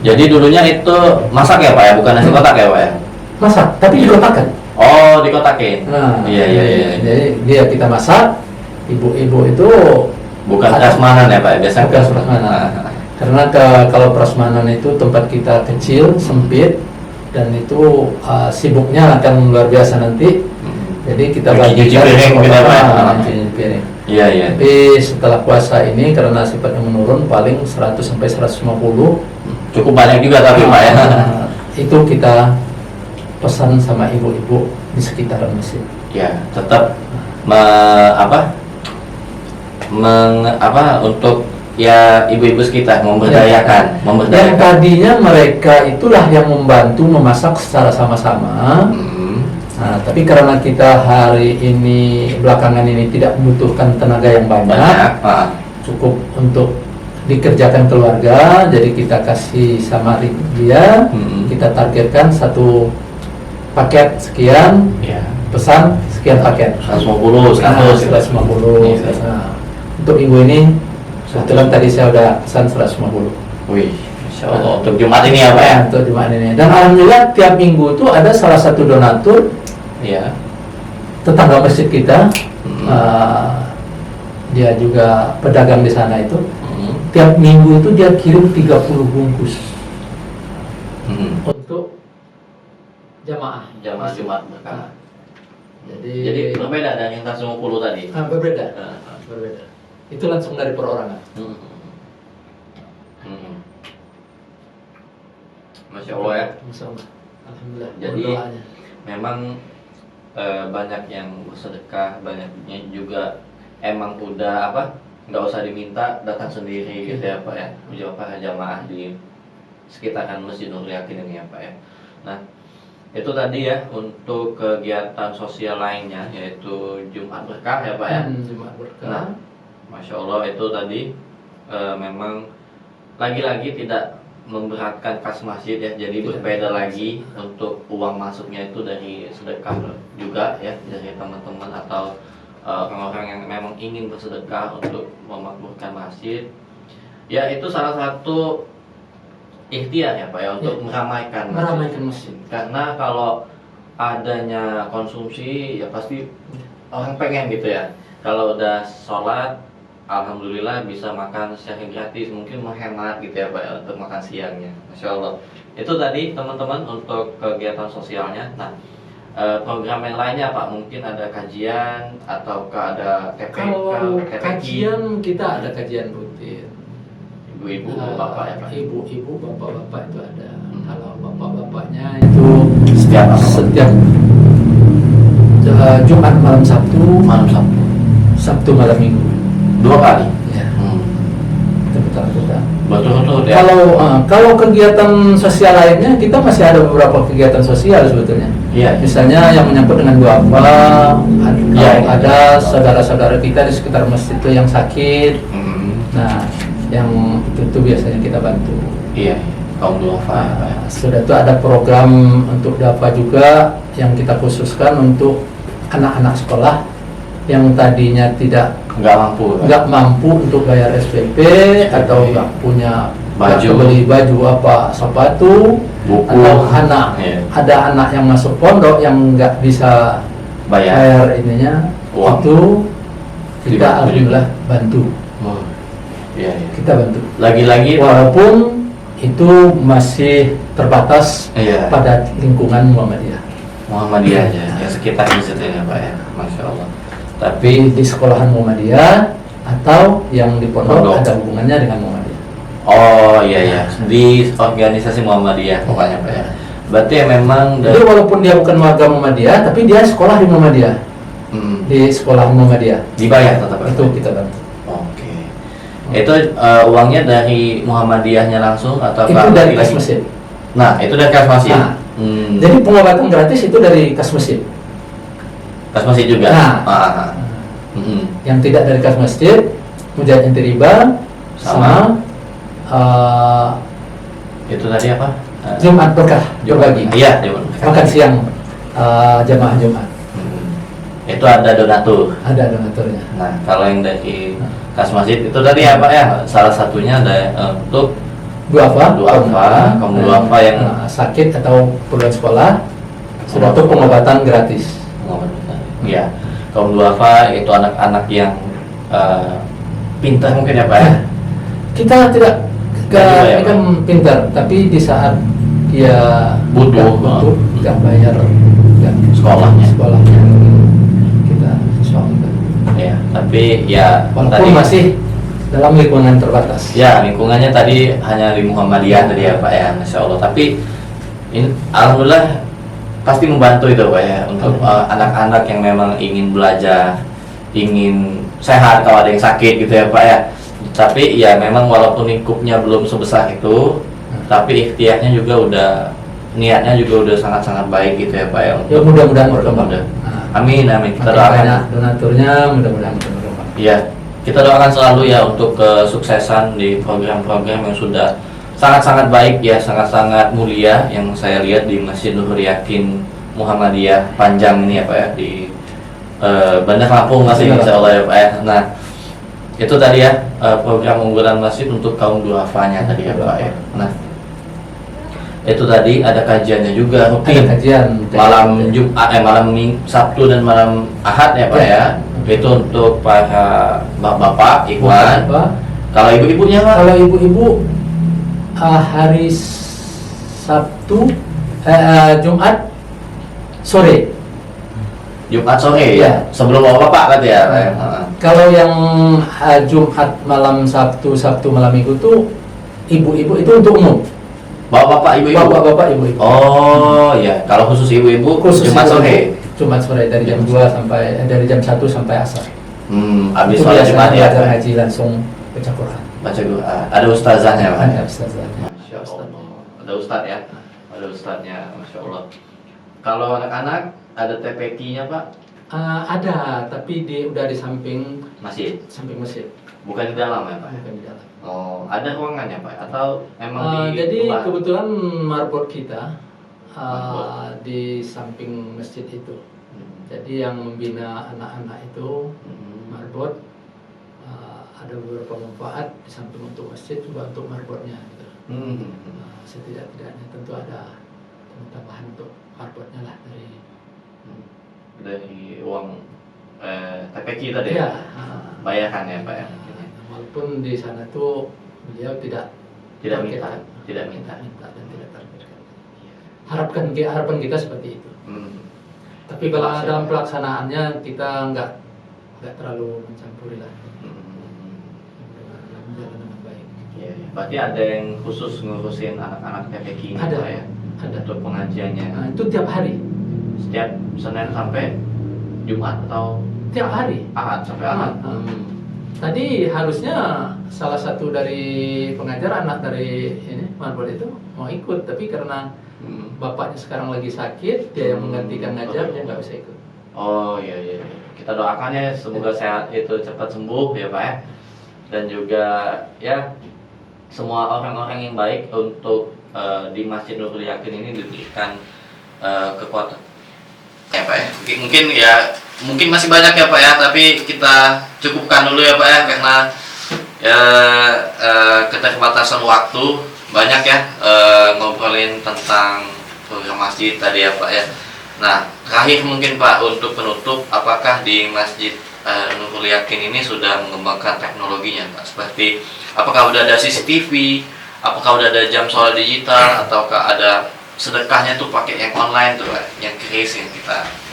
Speaker 2: Jadi dulunya itu masak ya Pak ya, bukan nasi kotak ya Pak ya?
Speaker 1: Masak, tapi dikotakan.
Speaker 2: Oh, dikotakin.
Speaker 1: Nah,
Speaker 2: Iya, iya, iya.
Speaker 1: Jadi dia kita masak, ibu-ibu itu
Speaker 2: Bukan
Speaker 1: ada-
Speaker 2: prasmanan ya Pak ya, biasanya
Speaker 1: Bukan prasmanan. Karena kalau prasmanan itu tempat kita kecil, sempit, dan itu sibuknya akan luar biasa nanti. Jadi kita
Speaker 2: Cuci
Speaker 1: bagikan
Speaker 2: piring
Speaker 1: semua
Speaker 2: gitu ya, Pak?
Speaker 1: orang, cuci piring.
Speaker 2: Iya, iya.
Speaker 1: Tapi setelah puasa ini karena sifatnya menurun paling 100 sampai 150.
Speaker 2: Cukup banyak juga tapi Pak ya.
Speaker 1: Itu kita pesan sama ibu-ibu di sekitaran masjid.
Speaker 2: Ya, tetap untuk ya ibu-ibu sekitar memberdayakan,
Speaker 1: Yang
Speaker 2: memberdayakan.
Speaker 1: tadinya mereka itulah yang membantu memasak secara sama-sama. Nah, tapi karena kita hari ini belakangan ini tidak membutuhkan tenaga yang banyak, cukup untuk dikerjakan keluarga, jadi kita kasih sama dia, kita targetkan satu paket sekian,
Speaker 2: Iya.
Speaker 1: pesan sekian paket.
Speaker 2: 150, 100.
Speaker 1: 150.
Speaker 2: Iya.
Speaker 1: Nah, untuk minggu ini kebetulan tadi saya udah pesan 150.
Speaker 2: Wih, Masya Allah. Untuk Jumat ini ya Pak ya?
Speaker 1: Untuk Jumat ini. Dan alhamdulillah tiap minggu itu ada salah satu donatur
Speaker 2: Iya.
Speaker 1: tetangga masjid kita.
Speaker 2: Hmm.
Speaker 1: Dia juga pedagang di sana itu.
Speaker 2: Hmm.
Speaker 1: Tiap minggu itu dia kirim 30 bungkus
Speaker 2: Hmm.
Speaker 1: untuk jamaah.
Speaker 2: Jamaah Jumat berkah.
Speaker 1: Jadi
Speaker 2: berbeda dengan yang 150 tadi.
Speaker 1: berbeda.
Speaker 2: Nah.
Speaker 1: Berbeda. Itu langsung dari perorangan.
Speaker 2: Masya Allah ya.
Speaker 1: Masya Allah. Alhamdulillah.
Speaker 2: Jadi
Speaker 1: Doanya.
Speaker 2: memang banyak yang bersedekah, banyaknya juga emang udah nggak usah diminta, datang sendiri gitu ya Pak ya, menjawab para jamaah di sekitaran Masjid Nurul Yakin ini ya Pak ya. Nah itu tadi ya untuk kegiatan sosial lainnya yaitu Jumat Berkah ya Pak ya.
Speaker 1: Jumat Berkah.
Speaker 2: Nah, Masya Allah itu tadi memang lagi-lagi tidak memberatkan kas masjid ya, jadi
Speaker 1: Tidak.
Speaker 2: berbeda lagi untuk uang masuknya itu dari sedekah juga ya, dari teman-teman atau orang-orang yang memang ingin bersedekah untuk memakmurkan masjid. Ya itu salah satu ikhtiar ya Pak ya untuk meramaikan
Speaker 1: masjid.
Speaker 2: karena kalau adanya konsumsi ya pasti orang pengen gitu ya. Kalau udah sholat, alhamdulillah bisa makan secara gratis, mungkin menghemat gitu ya Pak ya, untuk makan siangnya. Masya Allah. Itu tadi teman-teman untuk kegiatan sosialnya. Nah, program yang lainnya Pak, mungkin ada kajian atau ada TPK,
Speaker 1: Kalau
Speaker 2: TPK,
Speaker 1: kajian kita ada kajian rutin.
Speaker 2: ibu-ibu, bapak ya Pak.
Speaker 1: Ibu-ibu, bapak-bapak itu ada. Kalau bapak-bapaknya itu
Speaker 2: Setiap
Speaker 1: Jumat malam Sabtu,
Speaker 2: malam Sabtu.
Speaker 1: Sabtu malam Minggu.
Speaker 2: 2 kali.
Speaker 1: Ya, itu betul-betul.
Speaker 2: Betul-betul ya.
Speaker 1: Kalau kegiatan sosial lainnya kita masih ada beberapa kegiatan sosial sebetulnya.
Speaker 2: Iya.
Speaker 1: Misalnya yang menyangkut dengan duafa,
Speaker 2: Iya, iya.
Speaker 1: ada saudara-saudara kita di sekitar masjid itu yang sakit. Nah, yang itu biasanya kita bantu.
Speaker 2: Iya. Kaum duafa ya Pak ya.
Speaker 1: Sudah itu ada program untuk duafa juga yang kita khususkan untuk anak-anak sekolah yang tadinya nggak mampu untuk bayar SPP atau nggak punya
Speaker 2: Baju.
Speaker 1: beli baju apa sepatu,
Speaker 2: Buku.
Speaker 1: atau
Speaker 2: Iya.
Speaker 1: ada anak yang masuk pondok yang nggak bisa bayar ininya,
Speaker 2: Uang.
Speaker 1: itu kita
Speaker 2: Dibantu
Speaker 1: alhamdulillah bantu.
Speaker 2: Iya, iya.
Speaker 1: Kita bantu
Speaker 2: Lagi-lagi
Speaker 1: walaupun itu masih terbatas
Speaker 2: iya.
Speaker 1: pada lingkungan Muhammadiyah.
Speaker 2: Muhammadiyah aja ya, sekitar masjid ini Pak ya. Masya Allah.
Speaker 1: Tapi di sekolahan Muhammadiyah atau yang di pondok
Speaker 2: Pondok.
Speaker 1: ada hubungannya dengan Muhammadiyah.
Speaker 2: Oh iya ya, di organisasi Muhammadiyah pokoknya Pak ya. Berarti ya memang
Speaker 1: Jadi walaupun dia bukan warga Muhammadiyah, tapi dia sekolah di Muhammadiyah, di sekolah Muhammadiyah.
Speaker 2: dibayar tetap
Speaker 1: Itu kita bantu.
Speaker 2: Oke. Itu uangnya dari Muhammadiyahnya langsung atau
Speaker 1: Itu dari kas masjid.
Speaker 2: Nah, itu dari kas masjid.
Speaker 1: Nah, Jadi pengobatan gratis itu dari kas masjid.
Speaker 2: Kas masjid juga.
Speaker 1: Nah. Yang tidak dari kas masjid, Mujahid Inti Riba sama
Speaker 2: itu tadi apa?
Speaker 1: Jumat Berkah berbagi.
Speaker 2: Iya, Jumat Berkah.
Speaker 1: Makan siang jamaah Jumat.
Speaker 2: Itu ada donatur.
Speaker 1: Ada donaturnya.
Speaker 2: Nah, kalau yang dari kas masjid itu tadi apa ya? Salah satunya ada untuk
Speaker 1: duafa,
Speaker 2: kaum duafa yang
Speaker 1: sakit atau keperluan sekolah, sudah tuh pengobatan gratis.
Speaker 2: Ya, kaum duafa itu anak-anak yang pintar mungkin ya Pak ya.
Speaker 1: Kita tidak
Speaker 2: ya,
Speaker 1: kan pintar, tapi di saat dia
Speaker 2: butuh
Speaker 1: nggak bayar
Speaker 2: sekolahnya.
Speaker 1: Kita sesuaikan.
Speaker 2: Ya, tapi ya
Speaker 1: Walaupun
Speaker 2: tadi
Speaker 1: masih dalam lingkungan terbatas.
Speaker 2: ya lingkungannya tadi hanya di Muhammadiyah tadi ya Pak ya, Masya Allah. Tapi ini alhamdulillah pasti membantu itu Pak ya untuk anak-anak yang memang ingin belajar, ingin sehat kalau ada yang sakit gitu ya Pak ya. Tapi ya memang walaupun lingkupnya belum sebesar itu, tapi ikhtiarnya juga udah, niatnya juga udah sangat-sangat baik gitu ya Pak ya.
Speaker 1: Ya mudah-mudahan berkembang.
Speaker 2: Amin, amin. Kita
Speaker 1: Makin
Speaker 2: doakan.
Speaker 1: banyak donaturnya, mudah-mudahan berkembang.
Speaker 2: Iya, kita doakan selalu ya untuk kesuksesan di program-program yang sudah sangat-sangat baik ya, sangat-sangat mulia yang saya lihat di Masjid Nurul Yakin Muhammadiyah Panjang ini ya Pak ya, di Bandar Lampung masih insya Allah ya Pak ya. Nah itu tadi ya program unggulan masjid untuk kaum duafanya tadi ya Pak ya. Nah itu tadi ada kajiannya juga rutin
Speaker 1: kajian
Speaker 2: malam Jumat, malam Sabtu dan malam Ahad ya Pak ya. Itu untuk para bapak-bapak, ikhwan. Kalau ibu-ibunya Pak?
Speaker 1: Kalau ibu-ibu hari Sabtu, Jumat sore.
Speaker 2: Jumat sore
Speaker 1: Ya.
Speaker 2: ya, sebelum bapak-bapak berarti ya.
Speaker 1: Kalau yang Jumat malam Sabtu malam Minggu tuh ibu-ibu itu untuk umum.
Speaker 2: Bapak-bapak, ibu-ibu.
Speaker 1: Bapak-bapak, ibu-ibu.
Speaker 2: Oh ya, kalau khusus ibu-ibu Jumat sore.
Speaker 1: Jumat sore dari jam 2 sampai dari jam 1 sampai asar.
Speaker 2: Habis
Speaker 1: Itu
Speaker 2: sholat
Speaker 1: biasanya
Speaker 2: Jumat ya.
Speaker 1: belajar ngaji langsung baca Quran.
Speaker 2: Baca doa. Ada ustazahnya Pak.
Speaker 1: Ada ustazah.
Speaker 2: Masya Allah. Ada ustaz ya. Ada ustaznya, Masya Allah. Kalau anak-anak ada TPQ-nya Pak?
Speaker 1: Ada, tapi udah di samping
Speaker 2: Masjid.
Speaker 1: masjid,
Speaker 2: Bukan di dalam ya Pak?
Speaker 1: bukan di dalam.
Speaker 2: Oh, ada ruangannya Pak? Atau emang di
Speaker 1: Jadi
Speaker 2: luar?
Speaker 1: kebetulan marbot kita
Speaker 2: Marbot.
Speaker 1: di samping masjid itu.
Speaker 2: Hmm.
Speaker 1: Jadi yang membina anak-anak itu
Speaker 2: Hmm.
Speaker 1: marbot, ada beberapa manfaat di samping untuk masjid juga untuk marbotnya. Gitu.
Speaker 2: Hmm.
Speaker 1: Setidak-tidaknya tentu ada tambahan untuk marbotnya lah
Speaker 2: Dari uang TPQ tadi
Speaker 1: ya.
Speaker 2: ya? Bayarkan ya Pak ya?
Speaker 1: Walaupun di sana tuh beliau tidak
Speaker 2: Tidak
Speaker 1: targetkan.
Speaker 2: minta.
Speaker 1: Dan tidak targetkan. Harapan kita seperti itu. Tapi kalau
Speaker 2: Maksudnya.
Speaker 1: dalam pelaksanaannya kita nggak terlalu mencampuri lah. Berjalan dengan baik.
Speaker 2: Iya, iya. Berarti ada yang khusus ngurusin anak-anak TPQ ini
Speaker 1: Ada.
Speaker 2: Pak ya?
Speaker 1: Ada.
Speaker 2: Untuk pengajiannya.
Speaker 1: Nah, itu tiap hari.
Speaker 2: Setiap Senin sampai Jumat atau
Speaker 1: Tiap hari.
Speaker 2: Ahad sampai Ahad?
Speaker 1: Tadi harusnya salah satu dari pengajar anak dari ini marbot itu mau ikut, tapi karena bapaknya sekarang lagi sakit, dia yang menggantikan ngajar, dia nggak bisa ikut.
Speaker 2: Oh iya iya. Kita doakan ya semoga sehat itu cepat sembuh ya Pak ya. Dan juga ya semua orang-orang yang baik untuk di Masjid Nurul Yakin ini diberikan kekuatan. Ya Pak ya. Mungkin masih banyak ya Pak ya, tapi kita cukupkan dulu ya Pak ya karena ya keterbatasan waktu banyak ya ngobrolin tentang program masjid tadi ya Pak ya. Nah, terakhir mungkin Pak untuk penutup, apakah di Masjid Nurul Yakin ini sudah mengembangkan teknologinya Pak? Seperti apakah udah ada CCTV, apakah udah ada jam sholat digital, ataukah ada sedekahnya tuh pakai yang online tuh Pak, yang kris yang kita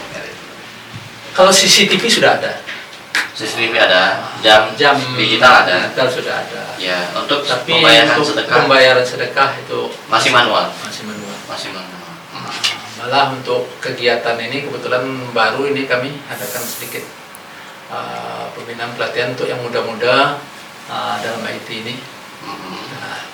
Speaker 1: Kalau CCTV sudah ada,
Speaker 2: CCTV ada, jam digital ada.
Speaker 1: digital sudah ada.
Speaker 2: Ya, untuk
Speaker 1: Tapi
Speaker 2: pembayaran
Speaker 1: untuk
Speaker 2: sedekah
Speaker 1: pembayaran sedekah itu
Speaker 2: masih manual.
Speaker 1: masih manual.
Speaker 2: Masih manual.
Speaker 1: Malah untuk kegiatan ini kebetulan baru ini kami adakan sedikit pembinaan pelatihan untuk yang muda-muda dalam IT ini. Nah,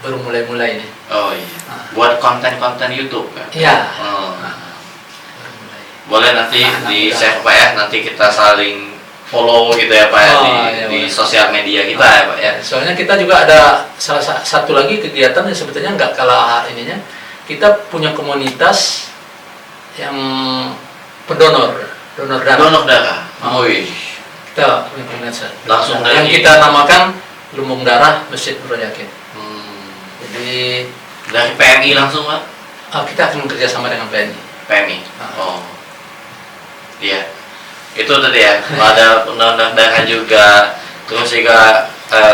Speaker 1: baru mulai ini.
Speaker 2: Oh iya. Buat konten-konten YouTube kan?
Speaker 1: Iya.
Speaker 2: Oh.
Speaker 1: Baru mulai.
Speaker 2: Boleh nanti di
Speaker 1: muda.
Speaker 2: share Pak ya, nanti kita saling follow gitu ya Pak ya,
Speaker 1: iya,
Speaker 2: di
Speaker 1: boleh.
Speaker 2: sosial media kita ya Pak ya.
Speaker 1: Soalnya kita juga ada salah satu lagi kegiatan yang sebetulnya nggak kalah ininya. Kita punya komunitas yang donor darah.
Speaker 2: Donor darah. Oh iya.
Speaker 1: Kita punya komunitas
Speaker 2: Langsung
Speaker 1: yang
Speaker 2: dari-
Speaker 1: kita namakan Lumbung Darah Masjid Nurul Yakin. Jadi
Speaker 2: Dari PMI langsung Pak?
Speaker 1: kita akan bekerja sama dengan PNI.
Speaker 2: PMI.
Speaker 1: Ah.
Speaker 2: Oh. Iya. Itu tadi ya. Ada donor darah juga. Terus juga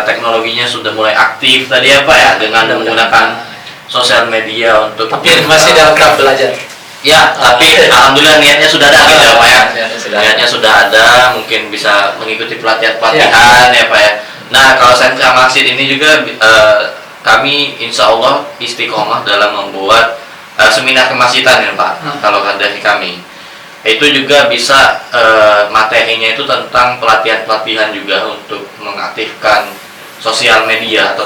Speaker 2: teknologinya sudah mulai aktif tadi ya Pak ya, dengan menggunakan sosial media untuk
Speaker 1: Tapi masih dalam tahap belajar.
Speaker 2: ya, tapi alhamdulillah niatnya sudah ada gitu ya Pak ya. Niatnya
Speaker 1: Sudah.
Speaker 2: sudah ada, mungkin bisa mengikuti pelatihan ya Pak ya. Nah, kalau sentra masjid ini juga kami insya Allah istiqomah dalam membuat seminar kemasjidan ya Pak. Kalau dari kami itu juga bisa materinya itu tentang pelatihan juga untuk mengaktifkan sosial media atau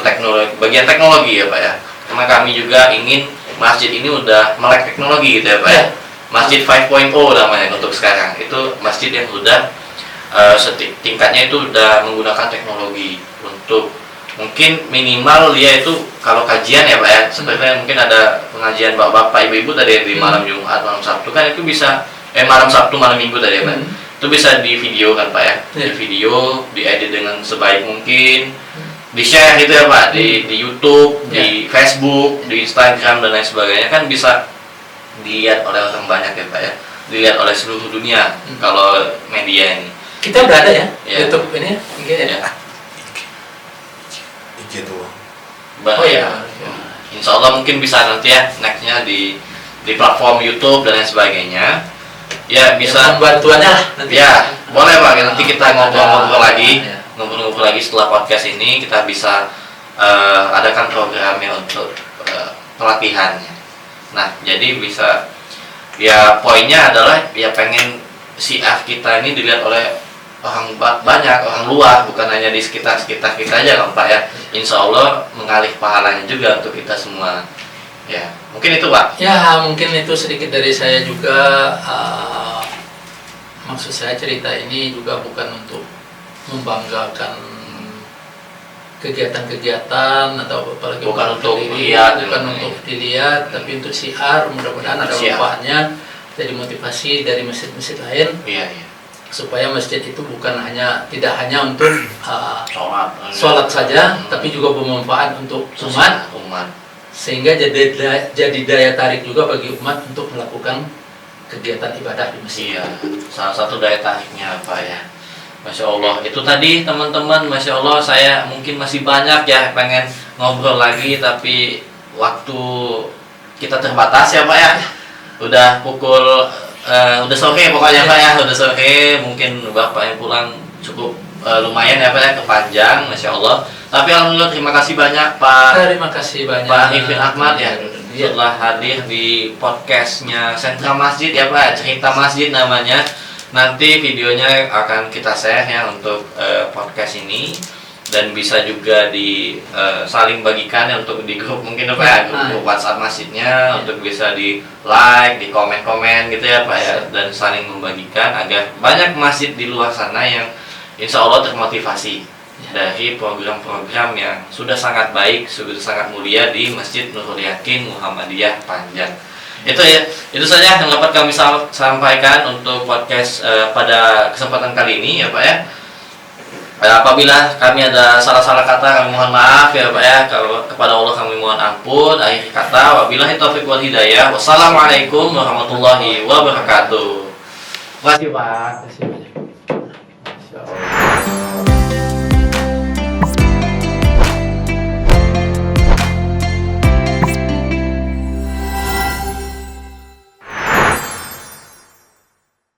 Speaker 2: bagian teknologi ya Pak ya. Karena kami juga ingin masjid ini udah melek teknologi gitu ya Pak ya. Masjid 5.0 namanya untuk sekarang. Itu masjid yang sudah tingkatnya itu udah menggunakan teknologi untuk mungkin minimal dia itu kalau kajian ya Pak ya, sebenarnya mungkin ada pengajian bapak-bapak ibu-ibu tadi di malam Jumat, malam Sabtu kan itu bisa malam Sabtu, malam Minggu tadi ya Pak. Itu bisa di video kan Pak ya, di video, diedit dengan sebaik mungkin, di share gitu ya Pak, di YouTube, di Facebook, di Instagram dan lain sebagainya, kan bisa dilihat oleh orang banyak ya Pak ya, dilihat oleh seluruh dunia kalau media ini.
Speaker 1: Kita udah ada ya, YouTube ini ya.
Speaker 3: Gitu.
Speaker 2: Insya Allah mungkin bisa nanti ya nextnya di platform YouTube dan lain sebagainya. Ya bisa
Speaker 1: bantuannya lah nanti.
Speaker 2: Ya boleh Pak, nanti kita ngobrol-ngobrol lagi setelah podcast ini, kita bisa adakan programnya untuk pelatihannya. Nah jadi bisa ya, poinnya adalah ya pengen syiar kita ini dilihat oleh orang banyak, orang luar, bukan hanya di sekitar kita aja kan Pak ya. Insya Allah mengalih pahalanya juga untuk kita semua. Ya mungkin itu Pak.
Speaker 1: Ya mungkin itu sedikit dari saya juga. Maksud saya cerita ini juga bukan untuk membanggakan kegiatan-kegiatan atau apalagi
Speaker 2: bukan untuk
Speaker 1: dilihat, tapi untuk syiar, mudah-mudahan ada manfaatnya, jadi motivasi dari masjid-masjid lain.
Speaker 2: Iya.
Speaker 1: Supaya masjid itu tidak hanya untuk sholat saja, tapi juga bermanfaat untuk umat, sehingga jadi daya tarik juga bagi umat untuk melakukan kegiatan ibadah di masjid.
Speaker 2: Iya, salah satu daya tariknya Pak ya. Masya Allah, itu tadi teman-teman, Masya Allah, saya mungkin masih banyak ya pengen ngobrol lagi, tapi waktu kita terbatas ya Pak ya. Udah pukul udah sore pokoknya Pak ya, udah sore, mungkin Bapak yang pulang cukup lumayan ya Pak ya, kepanjang, Masya Allah. Tapi alhamdulillah terima kasih banyak Pak.
Speaker 1: Terima kasih banyak
Speaker 2: Pak Arifin Ahmad ya, setelah hadir di podcastnya Sentra Masjid ya Pak, cerita masjid namanya. Nanti videonya akan kita share ya untuk podcast ini, dan bisa juga saling bagikan ya untuk di grup mungkin Pak ya, grup WhatsApp masjidnya, untuk bisa di like, di komen-komen gitu ya Pak ya, dan saling membagikan agar banyak masjid di luar sana yang insya Allah termotivasi dari program-program yang sudah sangat baik, sudah sangat mulia di Masjid Nurul Yakin Muhammadiyah Panjang. Itu saja yang dapat kami sampaikan untuk podcast pada kesempatan kali ini ya Pak ya. Apabila kami ada salah-salah kata, kami mohon maaf ya Pak ya. Kalau kepada Allah kami mohon ampun. Akhir kata, wabillahi taufiq wal hidayah. Wassalamualaikum warahmatullahi wabarakatuh. Terima kasih Pak.